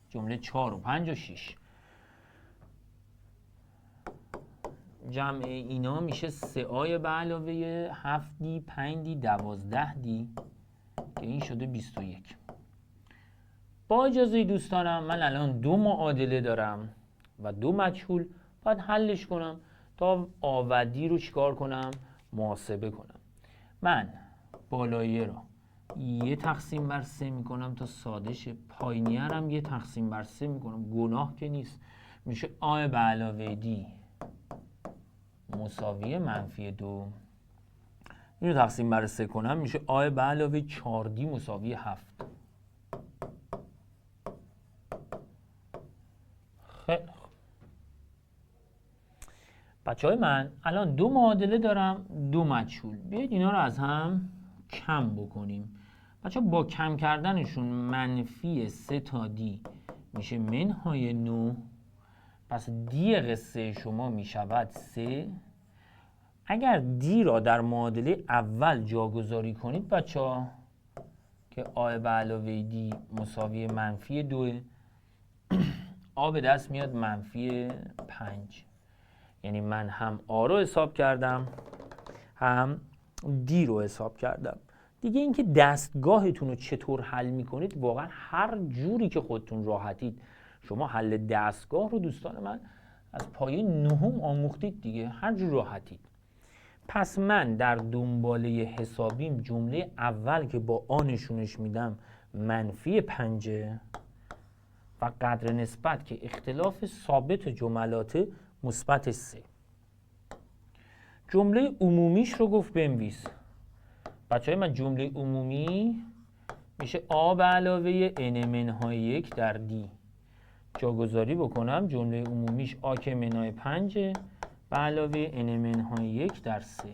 جمله 4 و 5 و 6. جمع اینا میشه 3 آی به علاوه 7 دی 5 دی 12 دی که این شده 21. با اجازه دوستانم من الان 2 معادله دارم و 2 مجهول، باید حلش کنم تا آ و دی رو چیکار کنم؟ محاسبه کنم. من بالاییه رو 1 تقسیم بر 3 میکنم تا ساده شه، پایینیه هم 1 تقسیم بر 3 میکنم، گناه که نیست. میشه آ به علاوه دی مساوی منفی 2. اینو تقسیم بر 3 کنم میشه آ به علاوه 4 دی مساوی 7. خیلی خوب بچه های من الان 2 معادله دارم 2 مجهول. بیایید اینا رو از هم کم بکنیم. بچه با کم کردنشون منفی 3 تا دی میشه منهای 9. پس دی قصه شما میشود 3. اگر دی را در معادله اول جاگذاری کنید بچه ها که آ به علاوه دی مساوی منفی 2 آ به دست میاد منفی 5. یعنی من هم آ رو حساب کردم هم دی رو حساب کردم. دیگه اینکه دستگاهتون رو چطور حل میکنید واقعا هر جوری که خودتون راحتید. شما حل دستگاه رو دوستان من از پایه 9 آموختید دیگه، هر جور راحتید. پس من در دنباله حسابیم جمله اول که با آ نشونش میدم منفی 5 و قدر نسبت که اختلاف ثابت جملات مثبت 3. جمله عمومیش رو گفت بنویس. بچه های من جمله عمومی میشه آ به علاوه n منهای 1 در دی. جاگذاری بکنم جمله عمومیش آ که منهای 5 به علاوه n منهای 1 در 3.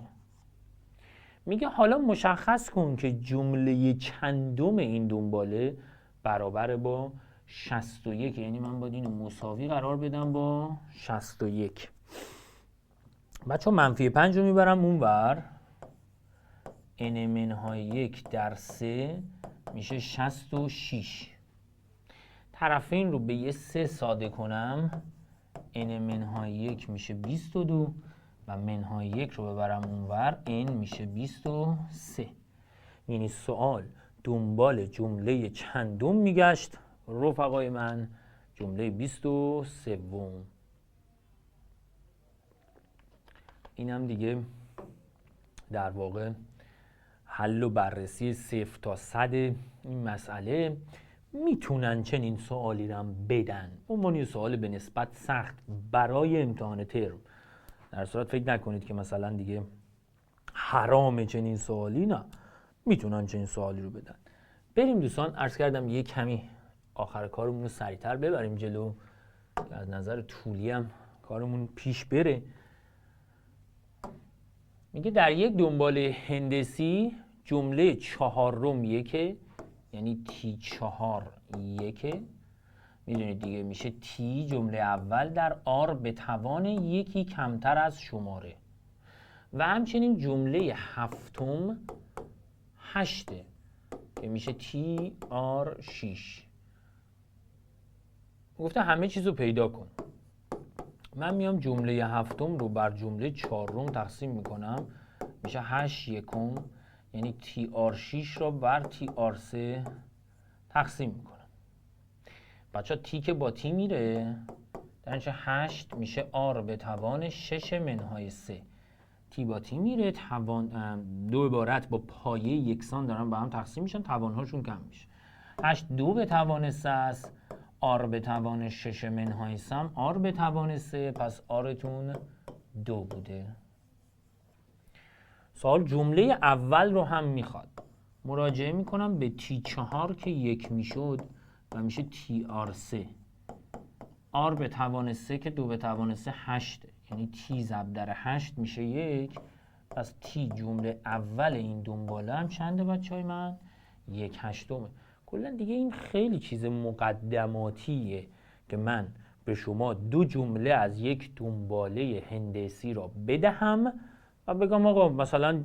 میگه حالا مشخص کن که جمله چندم این دنباله برابر با 61. یعنی من باید اینو مساوی قرار بدم با 61. بچه منفی 5 رو میبرم اون ور، n منهای 1 در 3 میشه 66. طرفین رو به یه 3 ساده کنم n منهای 1 میشه 22 و منهای 1 رو ببرم اون ور n میشه 23. یعنی سوال دنبال جمله چندم میگشت رفقای من؟ جمله 23. اینم دیگه در واقع حل و بررسی 0 تا 100 این مسئله. میتونن چنین سوالی رو هم بدن عنوان یه سوال به نسبت سخت برای امتحان ترم. در صورت فکر نکنید که مثلا دیگه حرام چنین سوالی، نه، میتونن چنین سوالی رو بدن. بریم دوستان، عرض کردم یه کمی آخر کارمون رو سریعتر ببریم جلو که از نظر طولی هم کارمون پیش بره. میگه در یک دنباله هندسی جمله 4 1 یعنی T4 1 میدونید دیگه میشه T جمله اول در R به توان 1 کمتر از شماره و همچنین جمله هفتم 8 که میشه TR 6. گفته همه چیز رو پیدا کن. من میام جمله هفتم رو بر جمله 4 تقسیم میکنم میشه 8 یکم، یعنی TR6 رو بر TR3 تقسیم میکنم. بچه ها تی که با تی میره در اینجا 8 میشه R به توان 6 منهای 3. تی با تی میره، دو عبارت با پایه یکسان دارن با هم تقسیم میشن، توانهاشون کم میشه. 8 2 به توان 3 است، R به توان 6 منهای 3 هم R به توان 3، پس Rتون 2 بوده. سوال جمله اول رو هم میخواد. مراجعه میکنم به T4 که 1 میشد و میشه TR3. R به توان 3 که 2 به توان 3 8، یعنی تی ضرب در 8 میشه 1. پس تی جمله اول این دنباله هم چنده بچهای من؟ 1/8. کلا دیگه این خیلی چیز مقدماتیه که من به شما 2 جمله از یک دنباله هندسی را بدهم و بگم آقا مثلا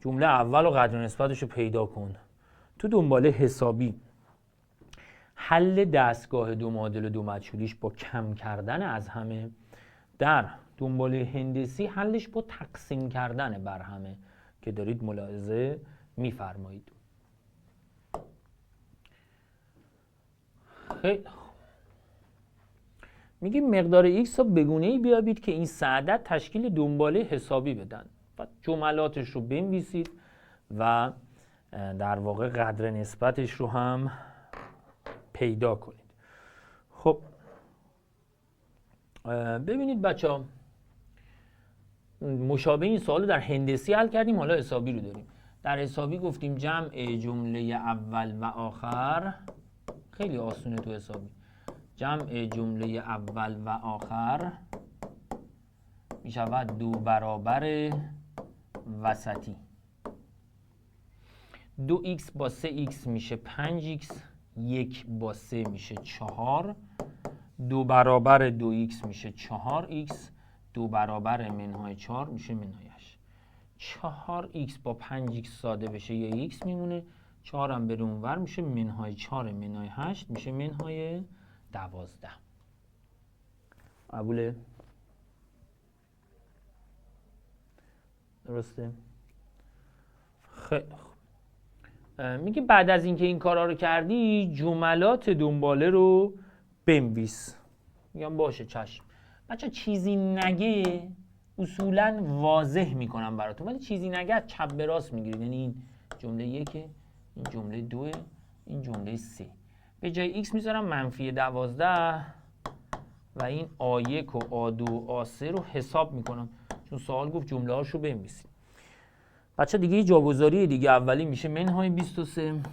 جمله اول و قدر نسبتش رو پیدا کن. تو دنباله حسابی حل دستگاه دو معادل و دو مجهولیش با کم کردن از همه، در دنباله هندسی حلش با تقسیم کردن بر همه که دارید ملاحظه میفرمایید. خیلی میگیم مقدار x رو به گونه‌ای بیابید که این سه عدد تشکیل دنباله حسابی بدن و جملاتش رو بنویسید و در واقع قدر نسبتش رو هم پیدا کنید. خب ببینید بچه‌ها، مشابه این سوال رو در هندسی حل کردیم، حالا حسابی رو داریم. در حسابی گفتیم جمع جمله اول و آخر، خیلی آسونه تو حسابی، جمع جمله اول و آخر می شود 2 برابر وسطی. 2x با 3x میشه 5x، 1 با 3 میشه 4، 2 برابر 2x میشه 4x، 2 برابر منهای 4 میشه منهای 8. 4x با 5x ساده بشه یه x میمونه، 4 هم بره اونور میشه منهای 4 منهای 8 میشه منهای 12. قبوله؟ درسته؟ خیلی میگه بعد از اینکه این کارا رو کردی جملات دنباله رو بنویس. میگم باشه چشم. بچه چیزی نگه اصولا واضح میکنم براتون، ولی چیزی نگه چپ به راست میگیرید. یعنی این جمله 1، این جمله 2، این جمله 3. به جای x میذارم -12 و این A1 و A2 و A3 رو حساب میکنم، چون سوال گفت جمله هاشو بنویسید. بچه دیگه جاگذاری دیگه، اولی میشه منهای 23،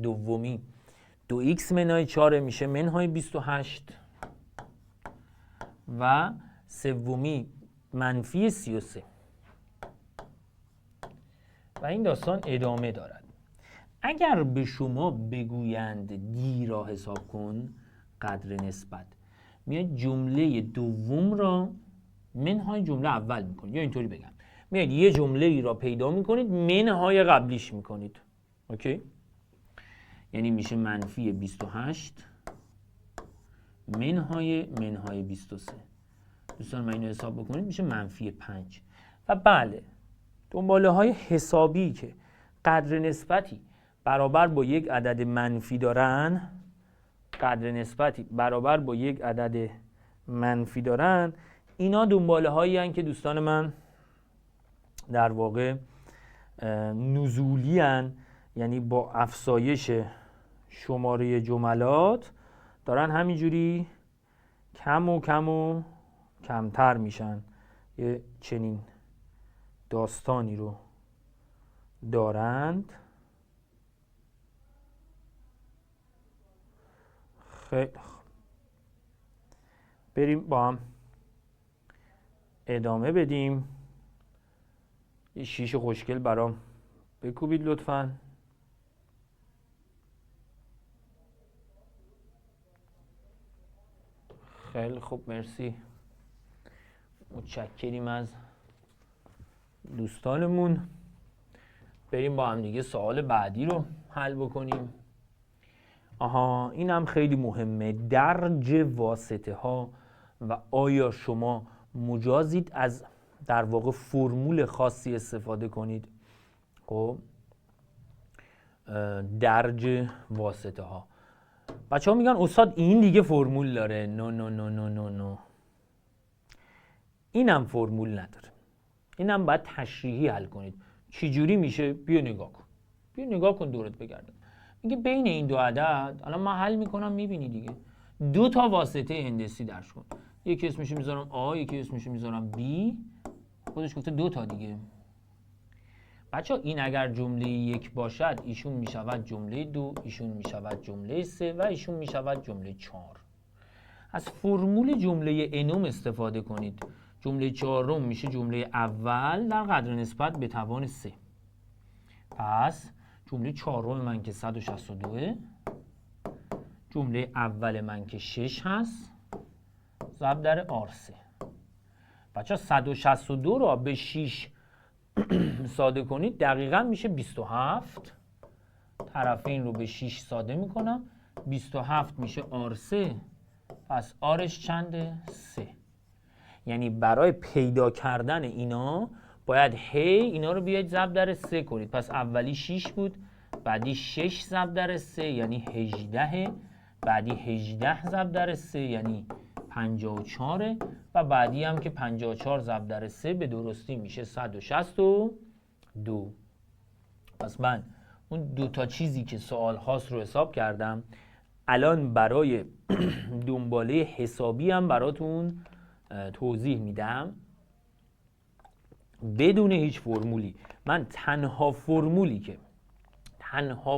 دومی 2x منهای 4 میشه منهای 28 و سومی منفی 33 و این داستان ادامه دارد. اگر به شما بگویند دی را حساب کن، قدر نسبت، میاد جمله دوم را منهای جمله اول میکنید، یا اینطوری بگم میاد یه جمله ای را پیدا میکنید منهای قبلیش میکنید. اوکی؟ یعنی میشه منفی 28 منهای 23. دوستان من اینو حساب بکنید میشه منفی 5. و بله، دنباله های حسابی که قدر نسبتی برابر با یک عدد منفی دارن، اینا دنباله هایی هستند که دوستان من در واقع نزولی هستند، یعنی با افزایش شماره جملات دارن همینجوری کم و کمتر میشن. یه چنین داستانی رو دارند. خیلی بریم با هم ادامه بدیم. یه شیش خوشگل برام بکوبید لطفاً. خیلی خوب، مرسی، متشکریم از دوستانمون. بریم با هم دیگه سوال بعدی رو حل بکنیم. این هم خیلی مهمه، درج واسطه ها و آیا شما مجازید از در واقع فرمول خاصی استفاده کنید. خب درج واسطه ها، بچه ها میگن استاد این دیگه فرمول داره. نو اینم فرمول نداره، اینم باید تشریحی حل کنید. چی جوری میشه؟ بیا نگاه کن دورت بگردم. میگه بین این دو عدد، الان من حل میکنم میبینی دیگه، 2 تا واسطه هندسی درش کن. یکی اسمشو میذارم A، یکی اسمشو میذارم B. خودش گفته 2 تا دیگه. بچه ها این اگر جمله 1 باشد ایشون میشود جمله 2، ایشون میشود جمله 3 و ایشون میشود جمله 4. از فرمول جمله انوم استفاده کنید. جمله چهارم میشه جمله اول در قدر نسبت به توان 3. پس جمله چهارم من که 162، جمله اول من که 6 هست ضرب در R3. بچه 162 را به 6 ساده کنید دقیقا میشه 27. طرفین رو به 6 ساده میکنم، 27 میشه R3. پس آرش چنده؟ 3. یعنی برای پیدا کردن اینا باید اینا رو بیاید ضرب در 3 کنید. پس اولی 6 بود، بعدی 6 ضرب در 3 یعنی 18، بعدی 18 ضرب در 3 یعنی 54 و بعدی هم که 54 ضرب در 3 به درستی میشه 162. پس من اون دو تا چیزی که سوال هاست رو حساب کردم. الان برای دنباله حسابی هم براتون توضیح میدم بدون هیچ فرمولی. من تنها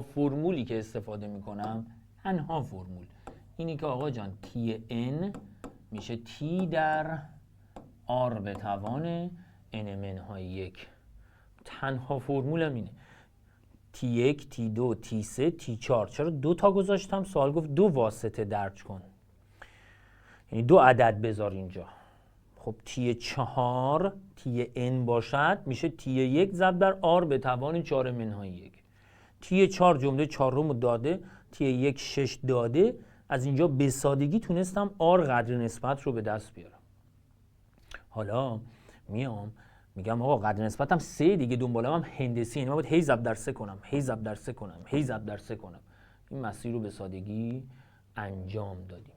فرمولی که استفاده میکنم، تنها فرمول اینی که آقا جان TN میشه T در R به توان N منهای 1. تنها فرمولم اینه. T1 T2 T3 T4. چرا 2 تا گذاشتم؟ سوال گفت 2 واسطه درج کن، یعنی 2 عدد بذار اینجا. خب T4 TN باشد میشه T1 ضرب در R به توان 4 منهای 1. T4 جمله 4 رو داده، T1 6 داده. از اینجا به سادگی تونستم R قدر نسبت رو به دست بیارم. حالا میام میگم آقا قدر نسبتم 3 دیگه، دنبالم هم هندسی، یعنی من باید هی ضرب در 3 کنم، هی ضرب در 3 کنم، هی ضرب در 3 کنم. این مسیر رو به سادگی انجام دادیم.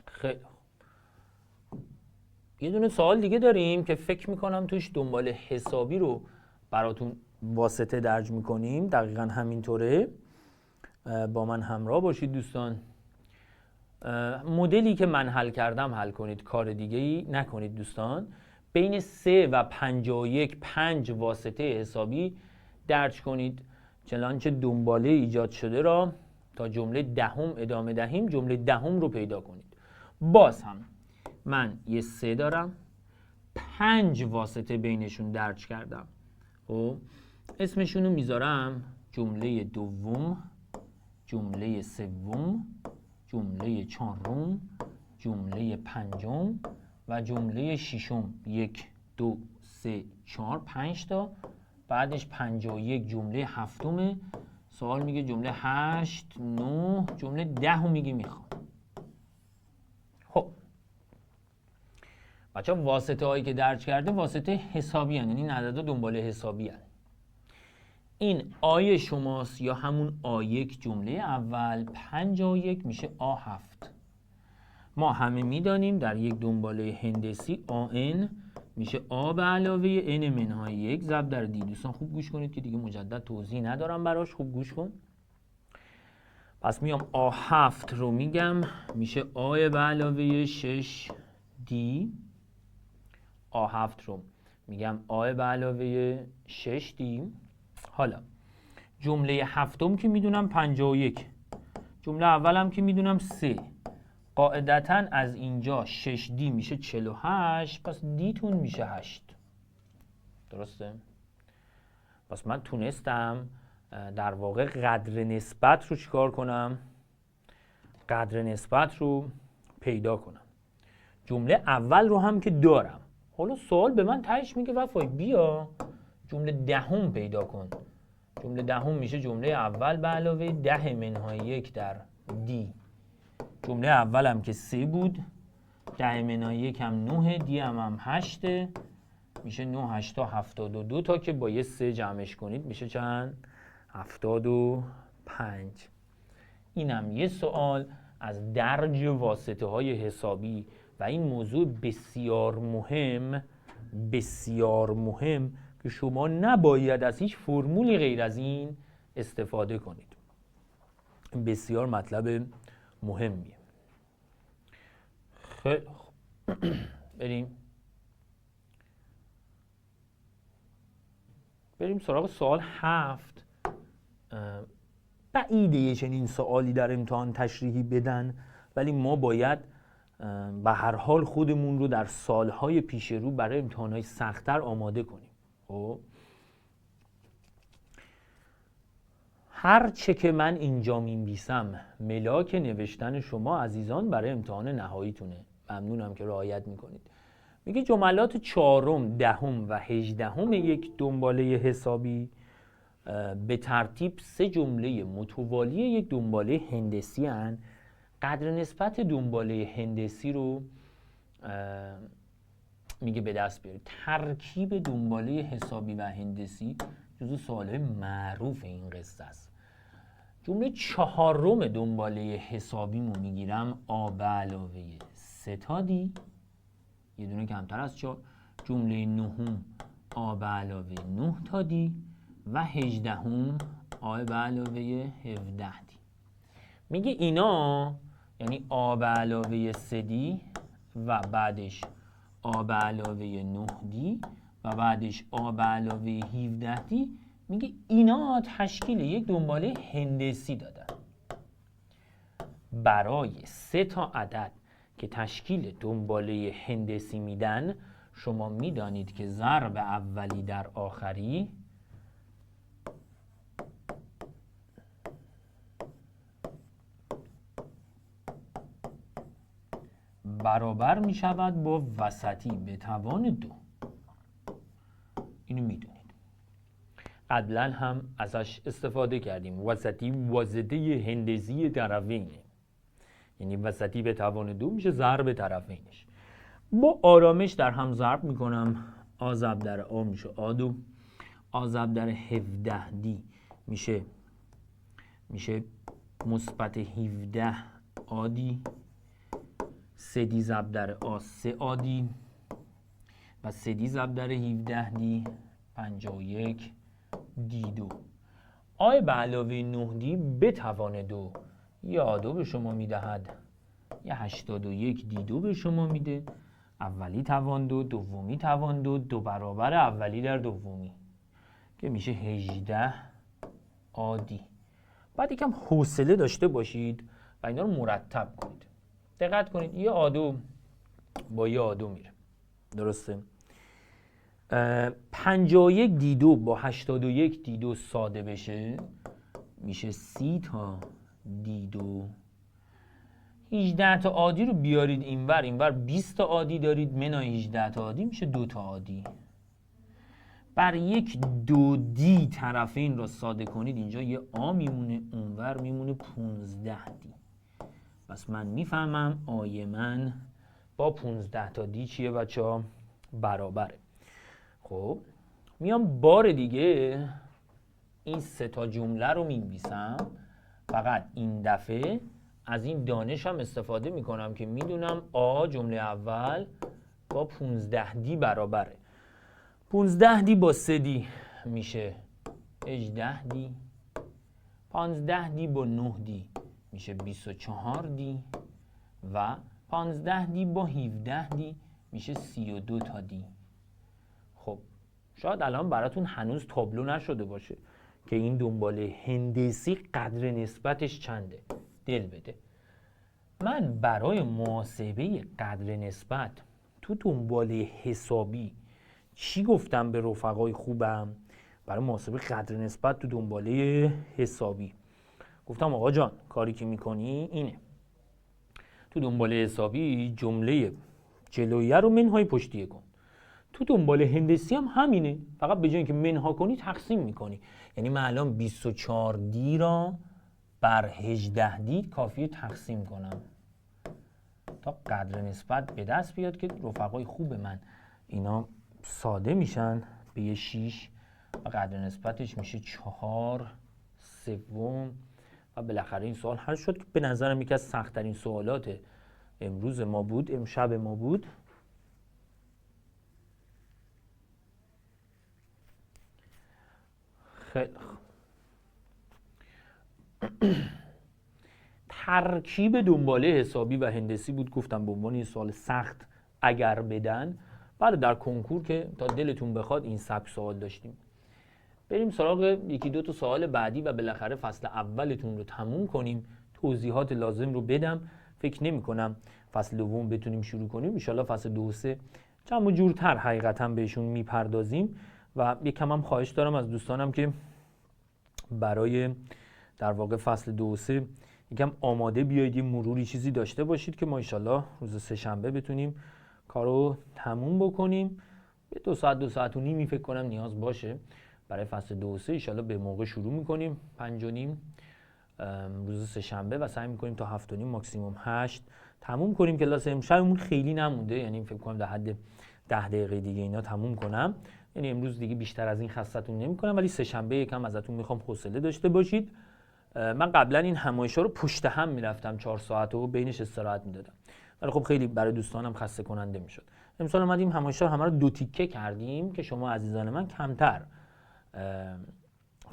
خیلی یه دونه سوال دیگه داریم که فکر میکنم توش دنبال حسابی رو براتون واسطه درج میکنیم. دقیقا همینطوره، با من همراه باشید دوستان. مدلی که من حل کردم حل کنید، کار دیگه ای نکنید دوستان. بین 3 و 51 5 واسطه حسابی درج کنید، چنانچه دنباله ایجاد شده را تا جمله دهم ادامه دهیم جمله دهم رو پیدا کنید. باز هم من یه 3 دارم، 5 واسطه بینشون درج کردم. خب اسمشون رو میذارم جمله دوم، جمله سوم، جمله چهارم، جمله پنجم و جمله ششم. 1 2 3 4 5 تا. بعدش 51 جمله هفتمه. سوال میگه جمله 8 9 جمله 10 میگه میخوام. خب بچه واسطه هایی که درج کرده واسطه حسابی هن، یعنی این عددا دنباله حسابی هن. این آی شماست یا همون آ1 جمله اول. 51 میشه آ7. ما همه میدانیم در یک دنباله هندسی آن میشه آ به علاوه n منهای 1 ضرب در دی. دوستان خوب گوش کنید که دیگه مجدد توضیح ندارم براش، خوب گوش کن. پس میام آ7 رو میگم میشه آ به علاوه 6 دی. آ7 رو میگم آ به علاوه 6 دی. حالا جمله هفتم که میدونم 51، جمله اولم که میدونم 3. قاعدتاً از اینجا 6 دی میشه 48، پس دیتون میشه 8. درسته؟ پس من تونستم در واقع قدر نسبت رو چیکار کنم؟ قدر نسبت رو پیدا کنم. جمله اول رو هم که دارم. حالا سوال به من تهش میگه وفای بیا جمله دهم پیدا کن. جمله دهم میشه جمله اول به علاوه 10 منهای 1 در دی. جمله اولم که 3 بود، 10 منهای 1 هم 9، دی هم 8 میشه 9 8 تا 72 تا که با یه 3 جمعش کنید میشه چند؟ 75. اینم یه سوال از درج واسطه های حسابی و این موضوع بسیار مهم که شما نباید از هیچ فرمولی غیر از این استفاده کنید. بسیار مطلب مهمیه. خیلی خوب بریم سراغ سوال 7. بعیده یه چنین سوالی در امتحان تشریحی بدن، ولی ما باید به هر حال خودمون رو در سالهای پیش رو برای امتحانهای سخت‌تر آماده کنیم. خب هر چه که من اینجا می‌نویسم ملاک نوشتن شما عزیزان برای امتحان نهاییتونه. ممنونم که رعایت میکنید. میگه جملات 4، 10 و 18 یک دنباله حسابی به ترتیب 3 جمله متوالی یک دنباله هندسی هن. قدر نسبت دنباله هندسی رو میگه به دست بیارید. ترکیب دنباله حسابی و هندسی جزو سوالهای معروف این قصه است. جمله 4 دنباله حسابیمو میگیرم آ به علاوه 3 تا دی، یه دونه کمتر از 4. جمله 9 آ به علاوه 9 تا دی و 18 آ به علاوه 17 دی. میگه اینا یعنی آ به علاوه 3 دی و بعدش آ به علاوه 9 دی و بعدش آ به علاوه 17 دی، میگه اینا تشکیل یک دنباله هندسی دادن. برای 3 تا عدد که تشکیل دنباله هندسی میدن، شما میدانید که ضرب اولی در آخری برابر می شود با وسطی به توان 2. اینو میدونید. قبلا هم ازش استفاده کردیم. وسطی وازده هندسی طرفینه، یعنی وسطی به توان 2 میشه ضرب طرفینش. با آرامش در هم ضرب میکنم. آ ضرب در آ میشه آ2، آ ضرب در 17 دی میشه مثبت 17 آدی، 3 دی ضرب در آ 3 آدی و 3 دی ضرب در 17 دی 51 دی 2. آ به علاوه 9 دی به توان 2 یه آ2 به شما میدهد، یه 81 دی 2 به شما میده. اولی توان 2، دومی توان 2، 2 برابر اولی در دومی که میشه 18 آدی. بعد یکم حوصله داشته باشید و اینا رو مرتب کنید. دقت کنید یه آ2 با یه آ2 میره، درسته؟ 51 دی 2 با 81 دی 2 ساده بشه میشه 30 تا دی 2. 18 تا آدی رو بیارید اینور 20 تا آدی دارید، منای 18 تا آدی میشه 2 تا آدی. بر یک 2 دی طرفین را ساده کنید، اینجا یه آ میمونه، اونور میمونه 15 دی. پس من میفهمم آی من با 15 تا دی چیه بچه‌ها؟ برابره. خب میام بار دیگه این 3 تا جمله رو می‌نویسم. فقط این دفعه از این دانش هم استفاده میکنم که میدونم آ جمله اول با 15 دی برابره. 15 دی با 3 دی میشه 18 دی، 15 دی با 9 دی میشه 24 دی و 15 دی با 17 دی میشه 32 تا دی. خب شاید الان براتون هنوز تابلو نشده باشه که این دنباله هندسی قدر نسبتش چنده. دل بده. من برای محاسبه قدر نسبت تو دنباله حسابی چی گفتم به رفقای خوبم؟ برای محاسبه قدر نسبت تو دنباله حسابی گفتم آقا جان کاری که میکنی اینه، تو دنباله حسابی جمله جلویه رو منهای پشتیه کن. تو دنباله هندسی هم همینه، فقط به جای اینکه منها کنی تقسیم میکنی. یعنی من الان 24 دی را بر 18 دی کافیه تقسیم کنم تا قدر نسبت به دست بیاد که رفقای خوب من اینا ساده میشن به یه 6 و قدر نسبتش میشه 4 سوم و بالاخره این سوال حل شد که به نظرم یکی از سخت‌ترین سوالات امروز ما بود، امشب ما بود. خیلی ترکیب دنباله حسابی و هندسی بود، گفتم به عنوان یه سوال سخت اگر بدن. بعد در کنکور که تا دلتون بخواد این سبک سوال داشتیم. بریم سراغ یکی دو تا سوال بعدی و بالاخره فصل اولتون رو تموم کنیم. توضیحات لازم رو بدم. فکر نمی کنم فصل دوم بتونیم شروع کنیم. ان شاءالله فصل 2 و 3 جمع جورتر حقیقتا بهشون میپردازیم و یکم هم خواهش دارم از دوستانم که برای در واقع فصل 2 و 3 یکم آماده بیایید، یه مروری چیزی داشته باشید که ما ان شاءالله روز سه‌شنبه بتونیم کارو تموم بکنیم. به 2 ساعت 2 ساعت و نیمی فکر کنم نیاز باشه برای فصل 2 و 3. ان شاءالله به موقع شروع میکنیم 5 و نیم روز سه‌شنبه و سعی میکنیم تا 7 و نیم ماکسیموم 8 تموم کنیم. کلاس امشبمون خیلی نمونده، یعنی فکر کنم در حد 10 دقیقه دیگه اینا تموم کنم. یعنی امروز دیگه بیشتر از این خستتون نمی‌کنم، ولی سه‌شنبه یکم ازتون میخوام حوصله داشته باشید. من قبلا این همایش‌ها رو پشت هم میرفتم 4 ساعت و بینش استراحت میدادم، ولی خب خیلی برای دوستانم خسته کننده میشد. امسال اومدیم همایش‌ها همه رو 2 تیکه کردیم که شما عزیزان من کمتر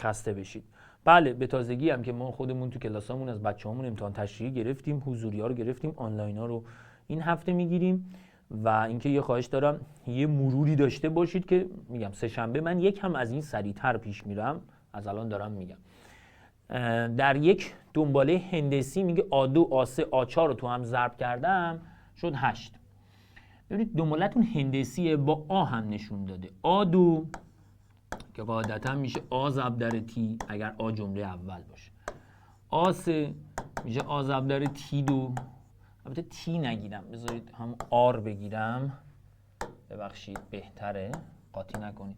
خسته بشید. بله به تازگی هم که ما خودمون تو کلاسامون از بچه‌هامون امتحان تشریحی گرفتیم، حضوری‌ها رو گرفتیم، آنلاین‌ها رو این هفته میگیریم و اینکه یه خواهش دارم یه مروری داشته باشید که میگم سه‌شنبه من یکم از این سریع‌تر پیش میرم، از الان دارم میگم. در یک دنباله هندسی میگه A2 A3 A4 رو تو هم ضرب کردم شد 8. ببینید دنبالتون هندسیه با آ هم نشون داده. A2 که قاعدتا میشه آ ضرب در تی اگر آ جمله اول باشه. A3 میشه آ ضرب در T2. البته تی نگیرم، بذارید هم آر بگیرم، ببخشید بهتره قاطی نکنید.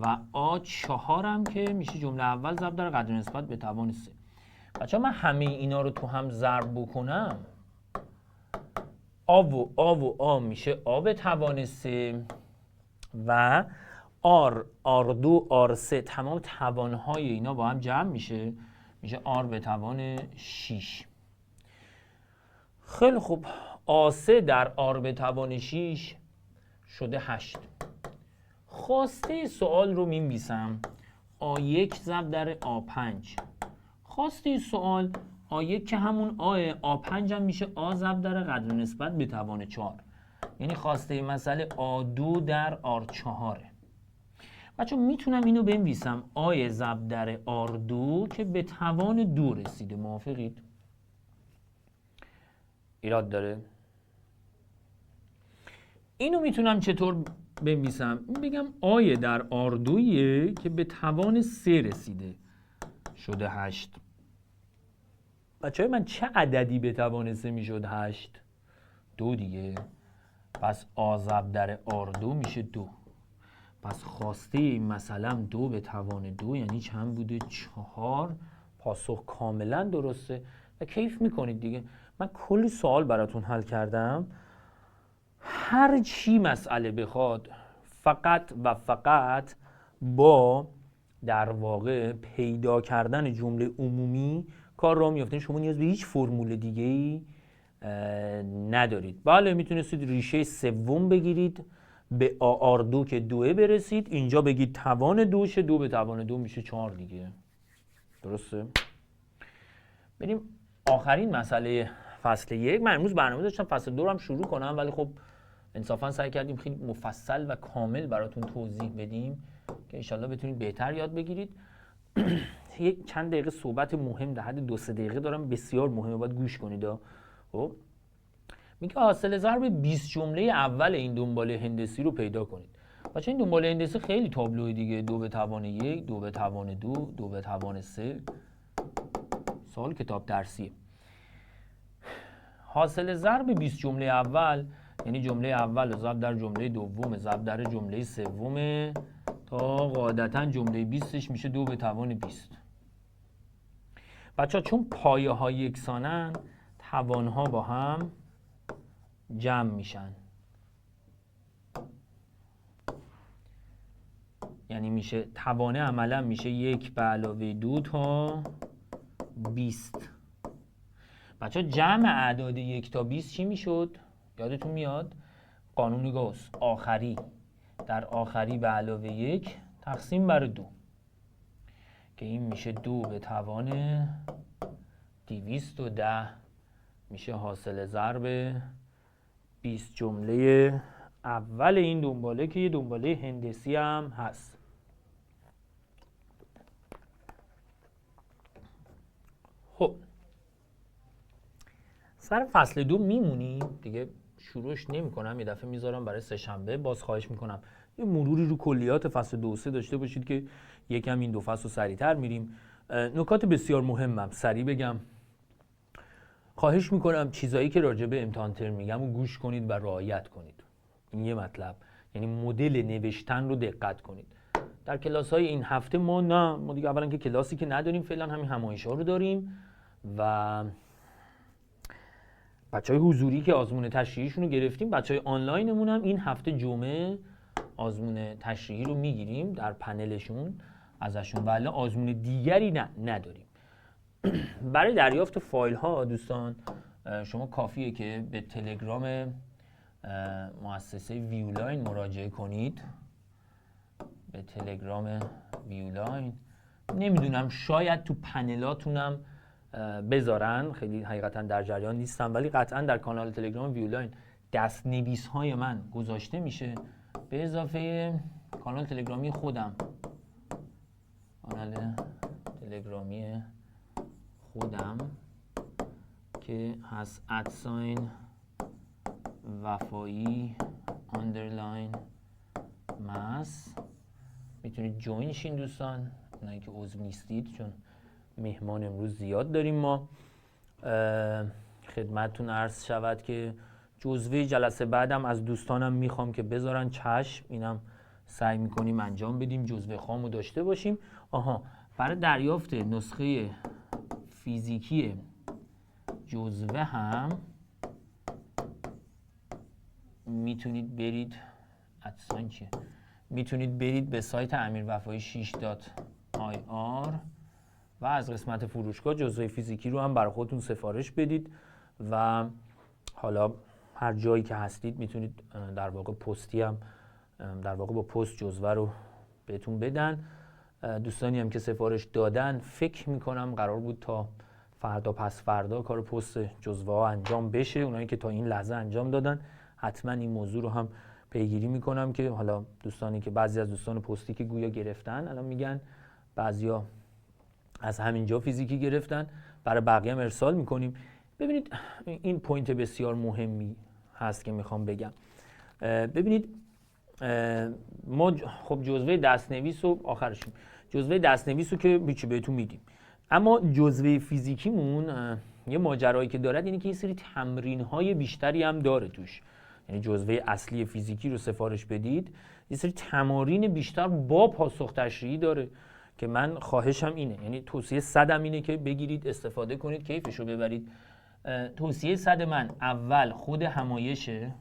و A4 هم که میشه جمله اول ضرب در قدر نسبت به توان 3. بچه‌ها من همه اینا رو تو هم ضرب بکنم آ میشه آ به توان 3 و R2 R3 تمام توانهای اینا با هم جمع میشه R به توان 6. خیلی خوب، A3 در R به توان 6 شده 8. خواسته سوال رو می‌نویسم A1 ضرب در A5. خواسته سوال A1 که همون A5 هم میشه A ضرب در قدر نسبت به توان 4. یعنی خواسته مسئله A2 در R4. بچه‌ها میتونم اینو بنویسم A ضرب در R2 که به توان 2 رسیده. موافقید؟ ایراد داره؟ اینو میتونم چطور بنویسم؟ بگم آی در آردویه که به توان 3 رسیده شده 8. بچه‌های من چه عددی به توان 3 میشد 8؟ 2 دیگه. پس آ ضرب در آردو میشه 2. پس خواسته این مثلا 2 به توان 2 یعنی چند بوده؟ 4. پاسخ کاملا درسته و کیف میکنید دیگه. من کلی سوال براتون حل کردم. هر چی مسئله بخواد فقط و فقط با در واقع پیدا کردن جمله عمومی کار را میفته. شما نیاز به هیچ فرمول دیگه‌ای ندارید. بله میتونستید ریشه سوم بگیرید به آر2 که 2 برسید، اینجا بگید توان 2 شه، 2 به توان 2 میشه 4 دیگه. درسته؟ بریم آخرین مسئله فصل 1. من امروز برنامه داشتم فصل 2 رو هم شروع کنم، ولی خب انصافا سعی کردیم خیلی مفصل و کامل براتون توضیح بدیم که انشالله بتونید بهتر یاد بگیرید. یک چند دقیقه صحبت مهم در حد 2-3 دقیقه دارم، بسیار مهمه، باید گوش کنید. خب میگه حاصل ضرب 20 جمله اول این دنباله هندسی رو پیدا کنید. بچه‌ها این دنباله هندسی خیلی تابلوه دیگه. 2 به توان 1، 2 به توان 2، 2 به توان 3. سوال کتاب درسیه. حاصل ضرب 20 جمله اول یعنی جمله اول ضرب در جمله دوم ضرب در جمله سوم تا قاعدتا جمله 20ش میشه 2 به توان 20. بچه‌ها چون پایه ها یکسانن توان ها با هم جمع میشن، یعنی میشه توانه عملا میشه 1 به علاوه 2 تا 20. بچه‌ها جمع اعداد 1 تا 20 چی میشد؟ یادتون میاد؟ قانون گاوس، آخری در آخری به علاوه 1 تقسیم بر 2 که این میشه 2 به توان 210 میشه حاصل ضرب 20 جمله اول این دنباله که یه دنباله هندسی هم هست. خب سر فصل 2 میمونیم دیگه، شروعش نمی کنم، یه دفعه میذارم برای سه‌شنبه. باز خواهش میکنم یه مروری رو کلیات فصل 2 و 3 داشته باشید که یکم این دو فصل رو سریعتر میریم. نکات بسیار مهمم سریع بگم. خواهش میکنم چیزایی که راجع به امتحان ترم میگم رو گوش کنید و رعایت کنید. این یه مطلب، یعنی مدل نوشتن رو دقت کنید. در کلاس‌های این هفته ما دیگه اولا که کلاسی که نداریم فعلا، همین همایش‌ها رو داریم و بچهای حضوری که آزمون تشریحیشون رو گرفتیم، بچهای آنلاینمون هم این هفته جمعه آزمون تشریحی رو میگیریم در پنلشون ازشون، ولی آزمون دیگری نداریم. برای دریافت فایل ها دوستان شما کافیه که به تلگرام مؤسسه ویولاین مراجعه کنید. به تلگرام ویولاین، نمیدونم شاید تو پنلاتونم بذارن، خیلی حقیقتا در جریان نیستم، ولی قطعا در کانال تلگرام ویولاین دست‌نویس های من گذاشته میشه به اضافه کانال تلگرامی خودم. کانال تلگرامی خودم که هست @وفایی _مس، میتونید جوین شین دوستان، اونایی که عضو نیستید، چون مهمان امروز زیاد داریم ما. خدمتتون عرض شود که جزوه جلسه بعدم از دوستانم میخوام که بذارن، چشم، اینم سعی میکنیم انجام بدیم، جزوه خامو داشته باشیم. برای دریافت نسخه فیزیکی جزوه هم میتونید برید به سایت امیروفایی 6.ir و از قسمت فروشگاه جزوه فیزیکی رو هم برای خودتون سفارش بدید و حالا هر جایی که هستید میتونید در واقع پستی هم با پست جزوه رو بهتون بدن. دوستانی هم که سفارش دادن فکر میکنم قرار بود تا فردا پس فردا کار پست جزوه ها انجام بشه. اونایی که تا این لحظه انجام دادن حتما این موضوع رو هم پیگیری میکنم که حالا دوستانی که بعضی از دوستان پستی که گویا گرفتن الان میگن بعضیا از همینجا فیزیکی گرفتن، برای بقیه هم ارسال میکنیم. ببینید این پوینت بسیار مهمی هست که میخوام بگم. ببینید ما خب جزوه دستنویس رو آخرشیم، جزوه دستنویس رو که بهتون میدیم، اما جزوه فیزیکیمون یه ماجرایی که دارد اینه که یه سری تمرین‌های بیشتری هم داره توش. یعنی جزوه اصلی فیزیکی رو سفارش بدید، یه سری تمارین بیشتر با پاسخ تشریحی داره که من خواهشم اینه، یعنی توصیه 100 اینه که بگیرید استفاده کنید، کیفشو ببرید. توصیه 100 من اول خود همایشه،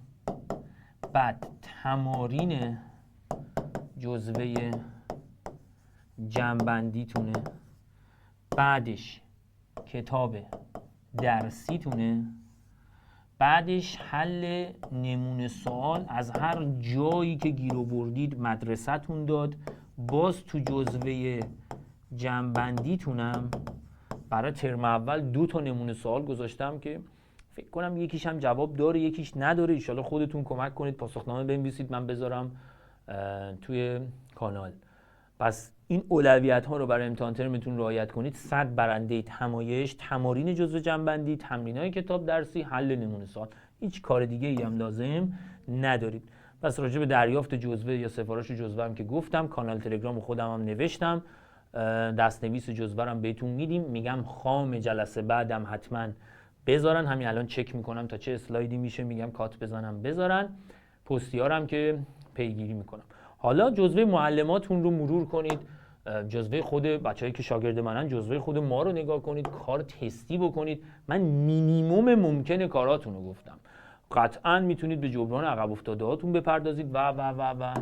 بعد تمارین جزوه جمع‌بندیتونه، بعدش کتاب درسیتونه، بعدش حل نمونه سوال از هر جایی که گیر آوردید مدرسه‌تون داد. باز تو جزوه جمع‌بندیتونم برای ترم اول 2 نمونه سوال گذاشتم که فکر کنم یکیش هم جواب داره یکیش نداره. ان شاءالله خودتون کمک کنید پاسخنامه بنویسید من بذارم توی کانال. پس این اولویت ها رو برای امتحان ترمتون رعایت کنید. 100 برنده همایش، تمارین جزوه جمع‌بندی، تمرینای کتاب درسی، حل نمونه سوال. هیچ کار دیگه ای هم لازم ندارید. پس راجع به دریافت جزوه یا سفارش جزوه هم که گفتم، کانال تلگرام خودم هم نوشتم، دستنویس جزوه هم بهتون میدیم. میگم خام جلسه بعدم حتما بذارن، همین الان چک میکنم تا چه اسلایدی میشه، میگم کات بزنم بذارن، پستیارم که پیگیری میکنم. حالا جزوه معلماتون رو مرور کنید، جزوه خود بچه‌ای که شاگرد منن، جزوه خود ما رو نگاه کنید، کار تستی بکنید. من مینیمم ممکنه کاراتون رو گفتم، قطعا میتونید به جبران عقب افتاده هاتون بپردازید و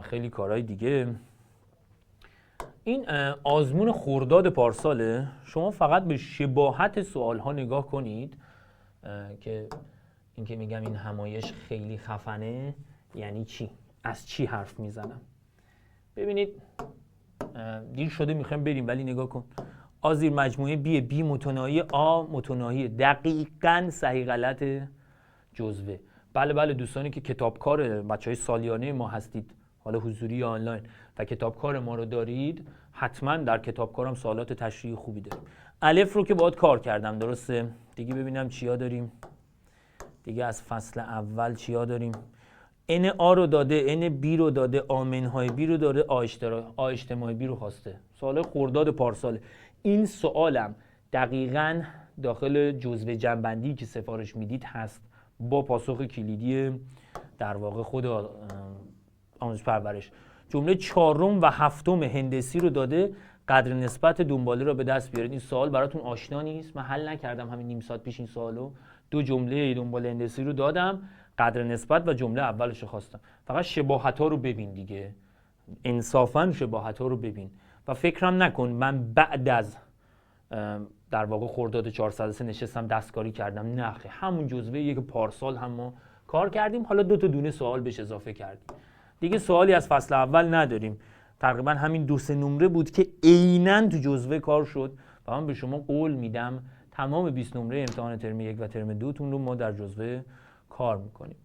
خیلی کارهای دیگه. این آزمون خرداد پارساله، شما فقط به شباهت سوال ها نگاه کنید که این که میگم این همایش خیلی خفنه یعنی چی، از چی حرف میزنم. ببینید دیر شده میخوایم بریم ولی نگاه کن، آ زیر مجموعه بی متناهی آ متناهی، دقیقاً صحیح غلط جزوه. بله دوستانی که کتابکار بچهای سالیانه ما هستید حالا حضوری یا آنلاین و کتابکار ما رو دارید، حتما در کتابکارم سوالات تشریحی خوبی داریم. الف رو که باهات کار کردم، درسته؟ دیگه ببینم چیا داریم. دیگه از فصل اول چیا داریم؟ ان آ رو داده، ان بی رو داده، آمنهای بی رو داده، آ اجتماعی بی رو خواسته. سوال خرداد پارسال. این سوالم دقیقاً داخل جزوه جنبندی که سفارش میدید هست، با پاسخ کلیدی در واقع خود آموزش پرورش. جمله 4 و 7 هندسی رو داده، قدر نسبت دنباله رو به دست بیارید. این سوال براتون آشنا نیست، من حل نکردم همین نیم ساعت پیش این سوالو. 2 جمله دنباله هندسی رو دادم، قدر نسبت و جمله اولش رو خواستم. فقط شباهت‌ها رو ببین دیگه، انصافاً شباهت‌ها رو ببین و فکرم نکن من بعد از در واقع خرداد 403 نشستم دستکاری کردم. نه، همون جزوه که پارسال هم ما کار کردیم، حالا 2 دونه سوال بهش اضافه کردیم. دیگه سوالی از فصل اول نداریم. تقریبا همین 2-3 نمره بود که عیناً تو جزوه کار شد و من به شما قول میدم تمام 20 نمره امتحان ترم 1 و ترم 2 تون رو ما در جزوه کار میکنیم.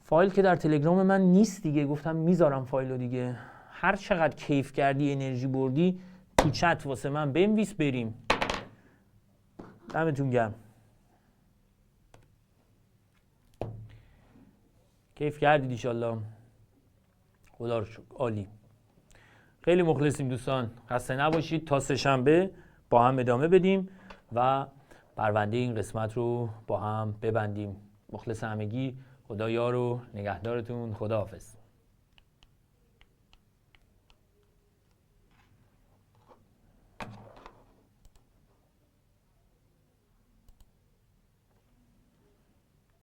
فایل که در تلگرام من نیست دیگه، گفتم میذارم فایل رو دیگه. هر چقدر کیف کردی، انرژی بردی، تو چت واسه من بنویس بریم. دمتون گرم. کیف کردید انشالله. خدا رو شکر. عالی. خیلی مخلصیم دوستان. خسته نباشید. تا سه‌شنبه با هم ادامه بدیم و پرونده این قسمت رو با هم ببندیم. مخلص همگی. خدا یار و نگهدارتون. خداحافظ.